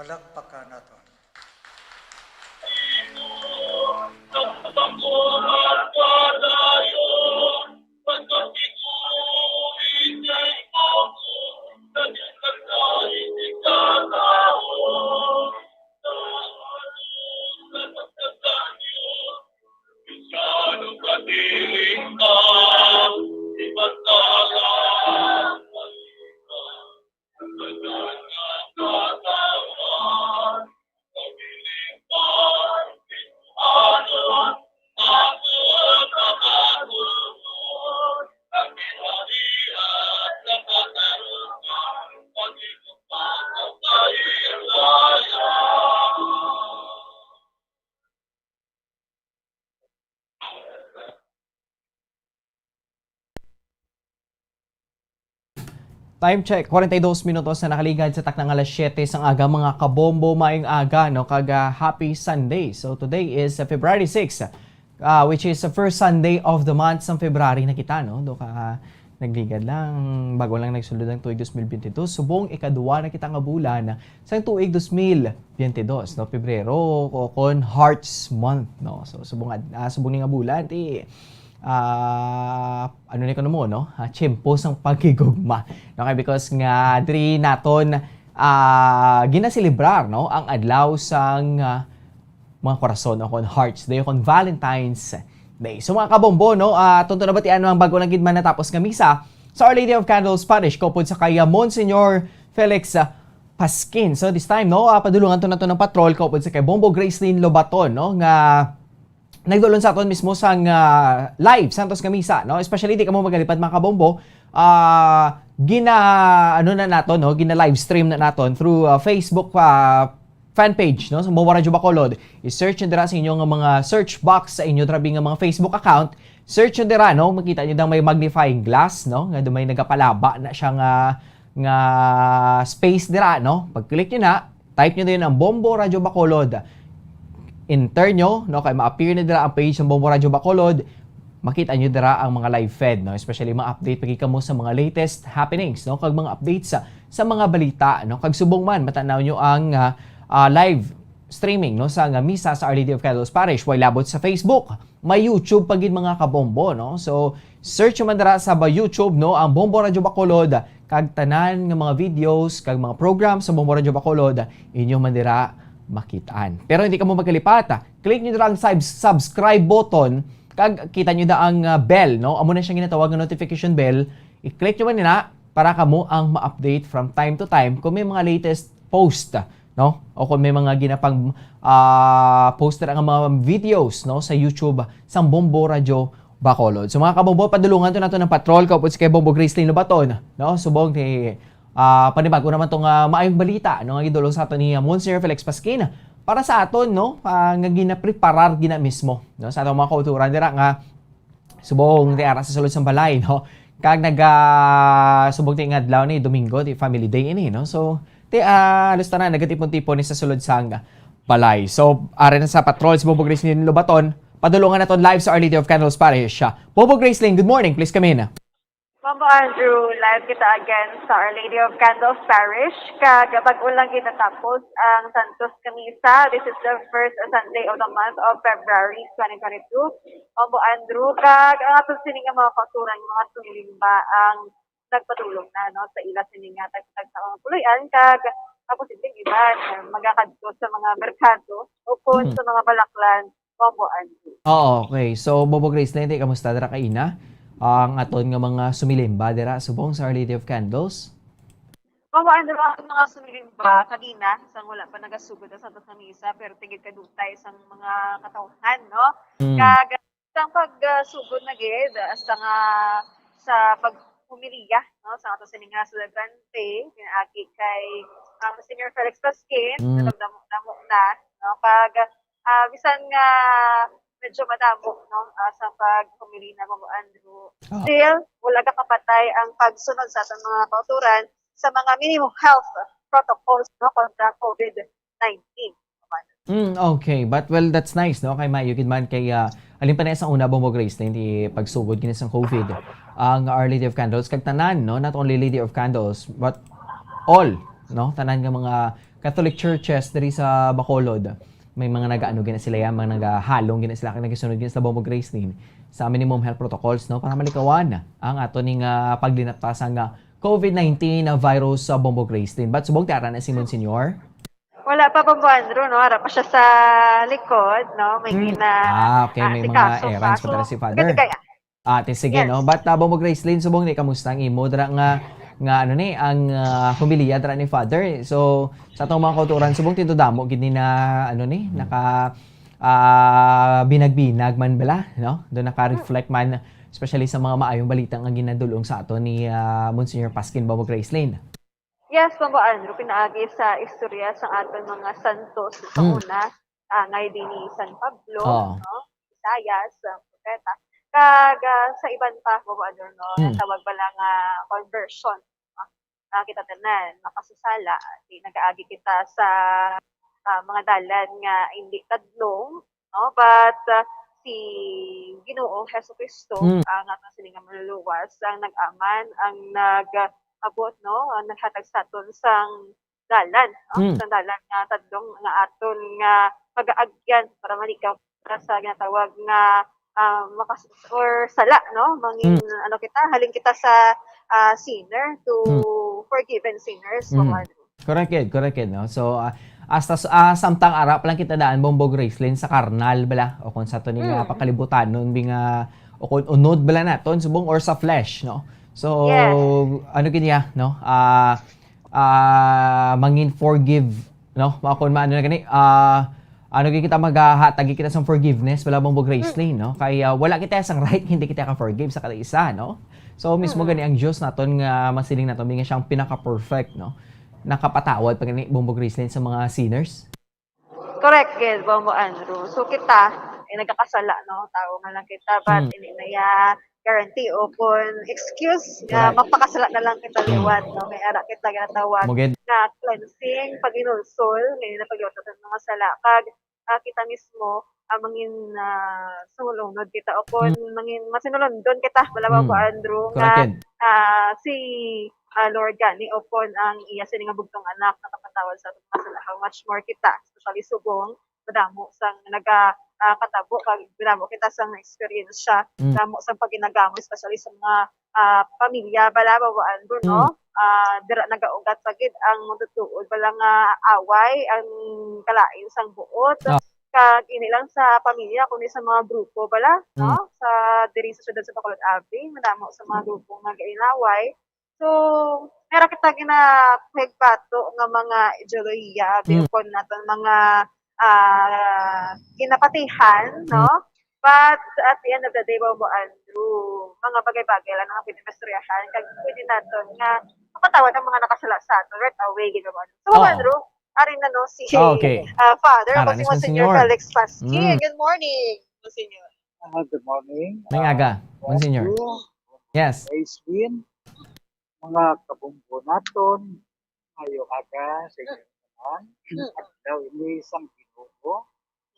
Palakpakan naton. Ang Time check, 42 minutos na nakaligad sa taknang alas 7 sang aga mga kabombo maing aga no kaga happy Sunday. So today is February 6 which is the first Sunday of the month sa February na kita no. Do ka nagligad lang bago lang nagsulod ang tuig 2022 subong ikaduwa na kita nga bulan sa tuig 2022 no Pebrero kon Hearts Month no. So subong ni nga bulan ti ano ni kuno mo no tiyempo sang pagkigugma okay because nga diri naton ginaselebrar no ang adlaw sang mga korason o kon Hearts Day o kon Valentine's Day. So mga kabombo no tunto na batian ang bago lang gid man natapos nga misa sa Our Lady of Candles Parish kopod sa kay Monsignor Felix Pasquin. So this time no padulungan to nato ng patrol kopod sa kay Bombo Gracelyn Lobaton no nga nagdulon sa aton mismo sang live Santos Camisa no especially di ka mo magalipad mga kabombo gina live stream na naton through Facebook fan page no sa Bombo Radio Bacolod. I-search nyo dira sa inyong mga search box sa inyo trabi nga mga Facebook account. Search nyo dira no makita nyo dang may magnifying glass no nga dumay nagapalaba na siya nga space dira no pag-click nyo na type nyo din ang Bombo Radio Bacolod. Enter nyo, no, kaya ma-appear na dira ang page ng Bombo Radio Bacolod, makita nyo dira ang mga live fed, no, especially mga update pagika mo sa mga latest happenings, no, kag mga updates sa mga balita, no, kag subong man matanaw nyo ang live streaming, no, sa misa sa Our Lady of Candles Parish, while labot sa Facebook, may YouTube pagid mga kabombo, no, so search nyo man dira sa YouTube, no, ang Bombo Radio Bacolod, kag tanan nga mga videos, kag mga programs sa Bombo Radio Bacolod, inyo man dira makitaan. Pero hindi ka mo magkalipat. Click nyo na ang subscribe button kag kita nyo na ang bell. No? Amo na siyang ginatawag na notification bell. I-click nyo man nila para kamo ang ma-update from time to time kung may mga latest post. No? O kung may mga ginapang poster ang mga videos no? Sa YouTube sa Bombo Radio Bacolod. So mga kabombo, padulungan to nato ng patrol kapag si kay Bombo Gracelyn Lobaton. No? Subong ni panibago naman tong maayong balita no nga gidulong sa aton ni Monsignor Felix Pasquin para sa aton no nga ginapreparar gina mismo no sa atong mga kauturan dira nga subong ti ara sa sulod sang balay no kag subong ti adlaw ni Domingo ti family day ini no so ti alos tanan nagatipon-tipon ni sa sulod sang balay. So are na sa patrol si Bombo Gracelyn Lobaton padulungan naton live sa Our Lady of Candles Parish. Bombo Gracelyn, good morning, please come in. Bombo Andrew, live kita again sa Our Lady of Candles Parish. Kagabag-ulang kita tapos ang Santos Camisa. This is the first Sunday of the month of February 2022. Bombo Andrew, ang atong sining mga kauturan, mga sumilimba ang nagpatulong na no sa ila sining tagtag sa mga puloyan. Tapos hindi iba magakadto sa mga merkado o sa mga balaklan. Bombo Andrew. Okay. So Bombo Gracelyn, kamusta dira kaina? Ang aton nga mga sumilimba dira subong sa Our Lady of Candles. Bombo Andrew, ang mga sumilimba kanina sang wala pa nagasugod sa Santos Camisa pero tigid kadutay sang mga katawhan no. Kag sang pagsugod na gid hasta nga sa pagpumiliya no sa ato sining nga sulagante pinaagi kay Monsignor Felix Pasquin nagdamo na no kag bisan nga medyo madamo no sa pagpumili na Bombo Andrew. Still, wala ka kapatay ang pagsunod sa atong mga kauturan sa mga minimum health protocols no kontra COVID-19. Okay, but well that's nice no kay mayo gid man kay alin pa na sa una Bombo Gracelyn di pagsugod kini sang COVID ang Our Lady of Candles kag tanan no not only Lady of Candles but all no tanan nga mga Catholic churches diri sa Bacolod. May mga nagaano gina sila yan, mga nagahalong gina sila, nagasunod gina sa Bombo Gracelyn sa minimum health protocols no para malikawan ang ato ning paglinatasan nga COVID-19 na virus sa Bombo Gracelyn. But subong ti ara na si Monsignor? Wala pa Bombo Andrew no, ara pa siya sa likod no, may okay, may mga errands pa si Father. Ate, sige, Yes. no? But Bombo Gracelyn, subong ni, kamusta ang imo? Dara nga ano ni, ang humiliya dara ni Father. So, sa atong mga kauturan, subong tindodamo, gini na, ano ni, naka, binagbinag man bala, no? Doon naka-reflect man, especially sa mga maayong balita nga ginadulong sa ato ni Monsignor Paskin Bombo Gracelyn. Yes, Mamo Andrew, pinaagi sa istorya sa aton mga santos sa Mm. una, ngay din ni San Pablo, Oo. no? Isayas, ang propeta. Kag sa iban pa, Mamo Andrew, no? Mm. Tawag ba lang conversion, no? Kita tanan, makasusala, di nagaagi kita sa mga dalan nga hindi kadlong, no? But si Ginoong Hesukristo, Mm. ang atong sininga maluluwas, ang nag-aman, ang nag-abot, no? Ang naghatag sa aton sang dalan, no? Mm. Sang dalan nga tadlong nga aton nga pag-aagyan para malikaw para sa ginatawag nga makas or sala, no? Mangin ano kita, halin kita sa sinner to forgiven sinners, Mm. Correct yun, no? So, hasta samtang arap lang kita daan Bombo Gracelyn sa karnal bala o kung sa to ni nga pakalibutan nun binga o kung unod bala naton subong or sa flesh, no? So, Yes. ano kiniya, no? Mangin forgive, no? Kung maano na gani, ano kita maghatagi kita sa forgiveness wala Bombo Gracelyn, no? Kaya wala kita sang right hindi kita ka-forgive sa kada isa, no? So mismo gani ang Dios naton nga masiling naton binga siyang pinaka-perfect, no? Nakapatawad pag ni Bombo Gracelyn sa mga sinners. Correct, yes, Bombo Andrew. So kita, nagkakasala, no? Tao man lang kita, but hindi na ya guarantee o kung excuse, Correct. magpakasala na lang kita liwat, no? May ara kita ginatawag Mugid. na cleansing, paginulsol, ngayon na pagliwat ng mga sala. Kag kita mismo, mangin sumulunod kita o kung mangin masinulundon kita, wala Bombo Andrew, nga Correct. si Lord gani upon ang iya sining nga bugtong anak nakapatawad sa atong mga sala. How much more kita, especially subong madamo sang katabo kag madamo kita sang experience siya, damo sang paginagamo especially sa mga pamilya bala bawaan do, no? Dira nagaugat pagid ang matutuod bala nga away ang kalain sang buot. Kag ini lang sa pamilya kundi sa mga grupo bala, no? Sa diri sa syudad sa Bacolod Abbey, madamo sa mga grupo nga gainaway. So, meron kita ginapegpato nga mga ideolohiya, biyokon natin mga ginapatihan, no? But at the end of the day, Bombo Andrew, mga bagay-bagay lang nga pwede mastoryahan, kag pwede natin nga mapatawad ang mga nakasala sa atin right away, ginawa. So, Bombo Andrew, ari na no si Okay. Father, Ara, si ni Monsignor Monsignor. Felix Pasquin. Good morning, Monsignor. Good morning. May aga, Monsignor. Yes. Gracelyn, mga kabunggo naton, ngayong aga sa inyong tanan, at daw ini isang Ginoo.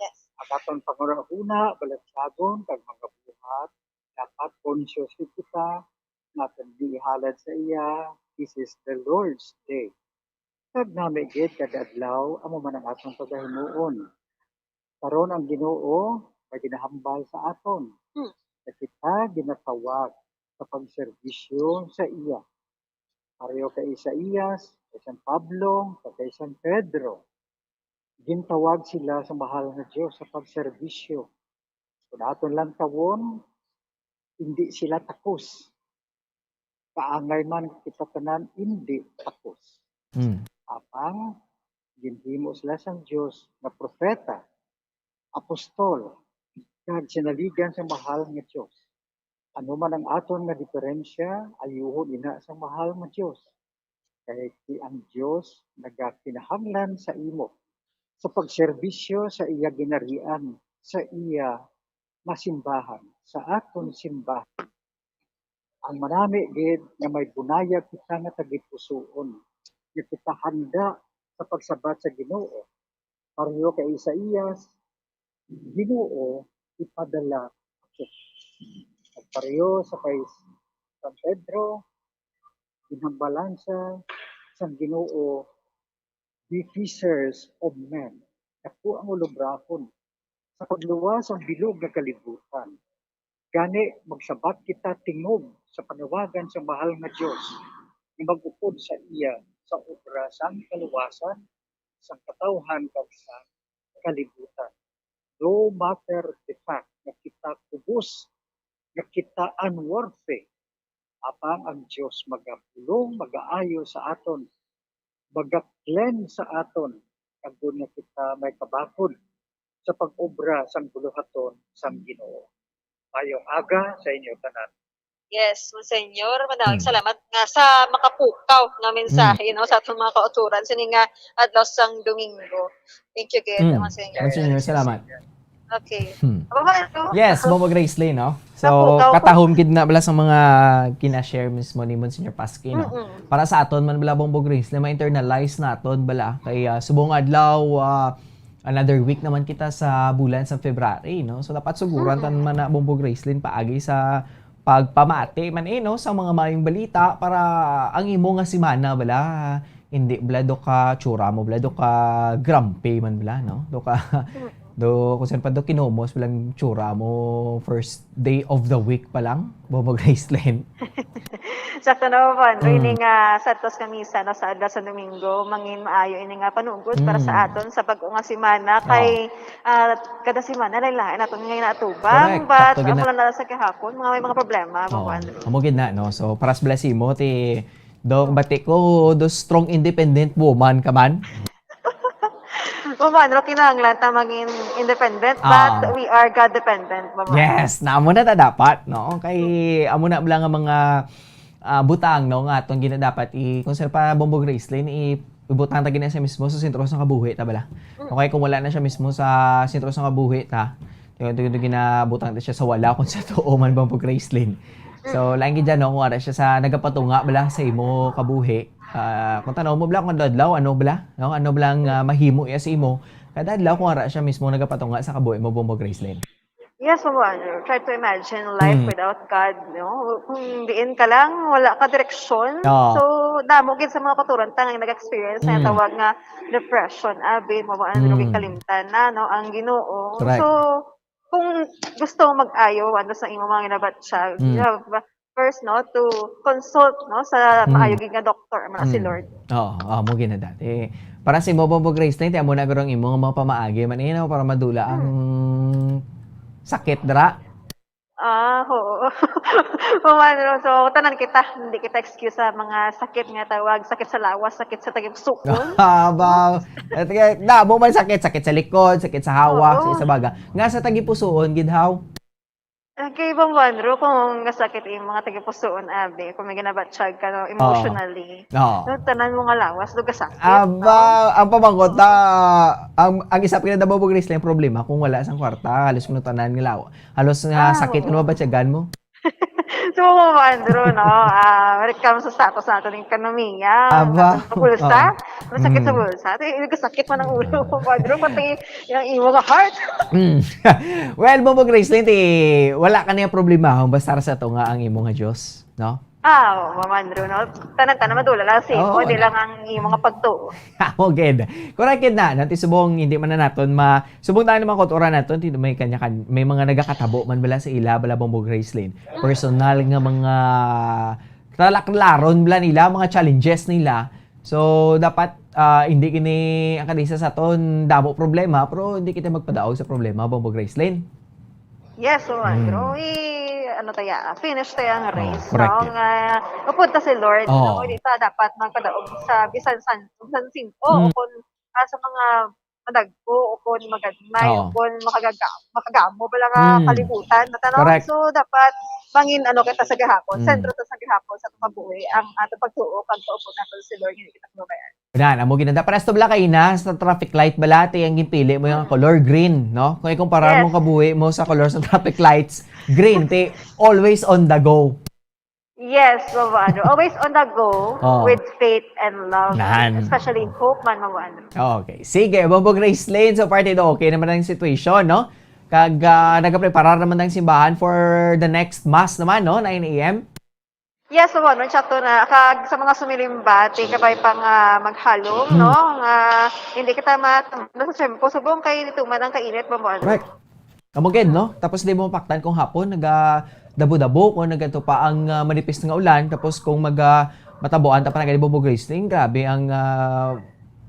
Yes. Agaton panguna balatsagon kag mga buhat, dapat conscious kita natin ihalad sa iya. This is the Lord's Day. Kag nami gid kada adlaw amo man ang atong pagahimuon. Karon ang Ginoo ay ginahambal sa aton. Na kita ginatawag sa pagserbisyo sa iya. Pareho kay Isaías, kay San Pablo, kay San Pedro. Gintawag sila sa mahal na Diyos sa pagserbisyo. Kung aton lang tawon, hindi sila takos. Kaangay man kita tanan, hindi takos. Apang, ginhimo sila sa Diyos na propeta, apostol, kag sinaligan sa mahal nga Diyos. Ano man ang aton nga diferensya, ayuhon ina sa mahal nga Diyos. Kahit ang Diyos nagakinahanglan sa imo sa pagserbisyo sa iya ginarian, sa iya masimbahan, sa aton simbahan. Ang manami gid nga may bunaya kita nga tagipusoon. Nga kita handa sa pagsabat sa Ginoo. Pareho kay Isaías, Ginoo ipadala ako. At pareho sa kay San Pedro, ginhambalan sa Ginoo, be fishers of men. Ako ang ulubrahon sa pagluwas ang bilog na kalibutan. Gani, magsabat kita tingog sa panawagan sa mahal nga Diyos na mag-upod sa iya sa obra sang kaluwasan, sa katawhan kag sa kalibutan. No matter the fact na kita kubos nga kita unworthy. Apang ang Dios magapulong, magaayo sa aton, magaplen sa aton, kagud nga kita may kabakod sa pag-obra sang buluhaton sang Ginoo. Mayong aga sa inyo tanan. Yes, Senyor, madalang Mm. salamat nga sa makapukaw nga mensahe no sa atong mga kauturan sini nga adlaw sang Domingo. Thank you gid, Senyor. Monsignor, salamat. Okay. Hmm. Aba, Yes, Bobo Grace Lane, no? So, Napukaw ko. katahom gid na bala sa mga kina-share mismo ni Monsignor Pasqui, no? Para sa aton man bala Bobo Grace Lane, ma-internalize naton bala kay subong adlaw another week naman kita sa bulan sa February, no? So dapat suguran tan man na Bobo Grace Lane paagi sa pagpamati man no sa mga maayong balita para ang imo nga semana bala hindi bala do ka tsura mo bala do ka grumpy man bala no do ka do kung saan pa do kinomos bilang tsura mo first day of the week pa lang Bobo Grace Lane. sakto na ba, ini nga sa tos kamisa no sa adlaw sa Domingo, mangin maayo ini nga panugod para sa aton sa bag-o nga semana kay kada semana lain-lain aton nga Correct. natubang but Sakto gid na. amo lang na sa kahapon mga may mga problema Oh, mo amo gid na no. So paras blasimo ti do bati ko do strong independent woman ka man. Mabandro, kinahanglan ta maging independent, Ah. but we are God dependent. Yes, na amo na ta dapat no. Kay amo na bala nga mga butang no nga atong ginadapat kung saan pa Bombo Grace Lane ibutang ta gina siya mismo sa sentro sa kabuhi ta bala. Okay, kung wala na siya mismo sa sentro sa kabuhi ta, yung ginabutang ta siya sa wala kung sa tuo man Bombo Grace Lane. So, lain gid no kung ara siya sa nagapatunga bala sa imo kabuhi. Kung tanaw mo bala kung adlaw ano bala, no? Ano blang mahimo iya sa imo. Kada adlaw kung ara siya mismo nagapatunga sa kabuhi mo Bombo Grace Lane. Yes, Mabandro. Try to imagine life without God. No? Kung diin ka lang, wala ka direksyon. Oo. So, damo gid sa mga katuran tangang nag-experience na tawag nga depression. Abi, Mabandro, kalimtan na, no? Ang Ginoo. Correct. So, kung gusto mo mag-ayo, ano sa imo mga ginabatsyag, you have first, no, to consult, no, sa maayog nga doktor, man si Lord. Oo, mo gina dati. Para sa imo Bombo Grace Lane, amo na garong imo nga mga pamaagi man inaw para madula ang sakit dra. Oo. Mabandro, so tanan kita, hindi kita excuse sa mga sakit nga tawag, sakit sa lawas, sakit sa tagip-sukon. Ba, mo man sakit sa likod, sakit sa hawak, Oo. sa isa baga. Nga sa tagipusoon gidhaw. Okay, Mabandro, kung nasakit yung mga tagipusoon, abi, kung may ginabatsyag ka, no, emotionally, Oo. no, tanan mo nga lawas, do kasakit. Aba, ang pamangkot ang isap kina Bombo Grace Lane problema kung wala sang kwarta, halos mo tanan nga law. Halos nga sakit kuno ba tiyagan mo? So, Mabandro, no, when it comes sa status natin ng ekonomiya, Aba. sa bulsa, masakit sa bulsa, nagkasakit man ang ulo, Mabandro, pati yung imo nga heart. Well, Bombo Grace Lane, wala ka niya problema basta sa to nga ang imo nga Dios, no? Mabandro, no, tanan-tanan madula lang si Oo, hindi lang ang imo nga pagtuo. Okay. Correct na. Nanti subong hindi man na naton subong tayo naman kotora naton hindi may kanya may mga nagakatabo man bala sa ila bala Bombo Grace Lane. Personal nga mga talaklaron bala nila mga challenges nila. So dapat hindi kini ang kanisa sa aton damo problema pero hindi kita magpadaog sa problema Bombo Grace Lane. Yes, Mabandro, finish tayo ang race, correct no? yun. Nga, mapunta si Lord, Oo. no? Hindi ta dapat magpadaog sa bisan singko, o kung sa mga madagpo, o kung magadmay, Oo. o kung makagamo bala nga kalibutan, Correct. So, dapat mangin kita sa gihapon, sentro ta sa gihapon sa itong mabuhay, ang atong pagtuo, pagtuo natin si Lord, hindi kita mabayan. Yan, amo ginanda. Pares to bala kay na sa traffic light balate ang ginpili mo yung color green, no? Kung ikumpara mo Yes. kabuhi mo sa color sa traffic lights, green, always on the go. Yes, Mabandro, always on the go, Oo. with faith and love, Nan. especially hope man, Mabandro. Okay. Sige, Bombo Grace Lane. So, party do okay naman ang situation, no? Kag nagapreparar naman ng simbahan for the next mass naman, no? 9 a.m. Yes, so ano, chat to na kag sa mga sumilimba, ti kabay pang maghalom, no? Nga hindi kita nasa tempo subong kay dito man ang kainit mo mo. Right. Kamugid, no? Tapos di mo mapaktan kung hapon, dabo-dabo kung nagato pa ang manipis nga ulan. Tapos kung matabuan, tapos nagalibo mo Grace Lane, grabe ang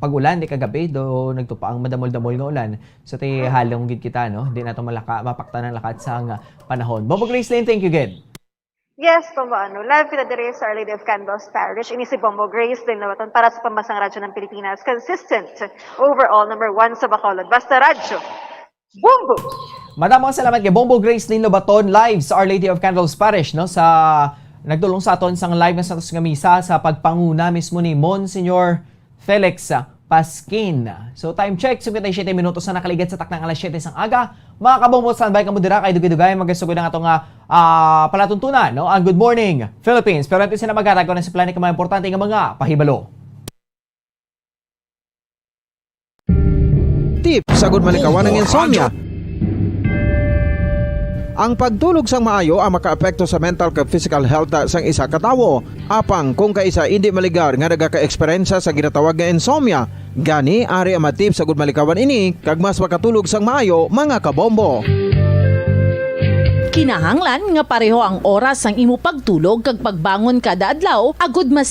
pag-ulan di kagabi do nagtupa ang madamol-damol nga ulan. So ti halong gid kita no, di nato mapakta ng lakat sa panahon. Bobo Grace Lane, thank you gid. Yes, live kita dire sa Our Lady of Candles Parish. Ini si Bombo Grace din nawaton para sa Pambansang Radyo ng Pilipinas. Consistent, overall, number 1 sa Bacolod. Basta Radyo. Bombo! Maraming salamat kay Bombo Grace Lane Lobaton live sa Our Lady of Candles Parish no, sa nagdulong sa aton sang live na Santos nga misa sa pagpanguna mismo ni Monsignor Felix Pasquin. So time check, 57 minutos na nakaligat sa taknang alas 7 sang aga. Mga kabombo, standby ka mo dira kay dugay-dugay magasugod ang atong palatuntunan no. Ang Good Morning Philippines. Pero antes na magatag ko na sa plani ka mga importante nga mga pahibalo. Tip sa Good Malikawan ng insomnia. Ang pagtulog sang maayo ang makaapekto sa mental kag physical health sang isa ka tawo. Apang kung kaisa hindi maligar nga nagaka-eksperyensya sa ginatawag nga insomnia, gani ari ang matip sa Good Malikawan ini kag mas makatulog sang maayo mga kabombo. Kinahanglan nga pareho ang oras sang imo pagtulog kag pagbangon kada adlaw agud mas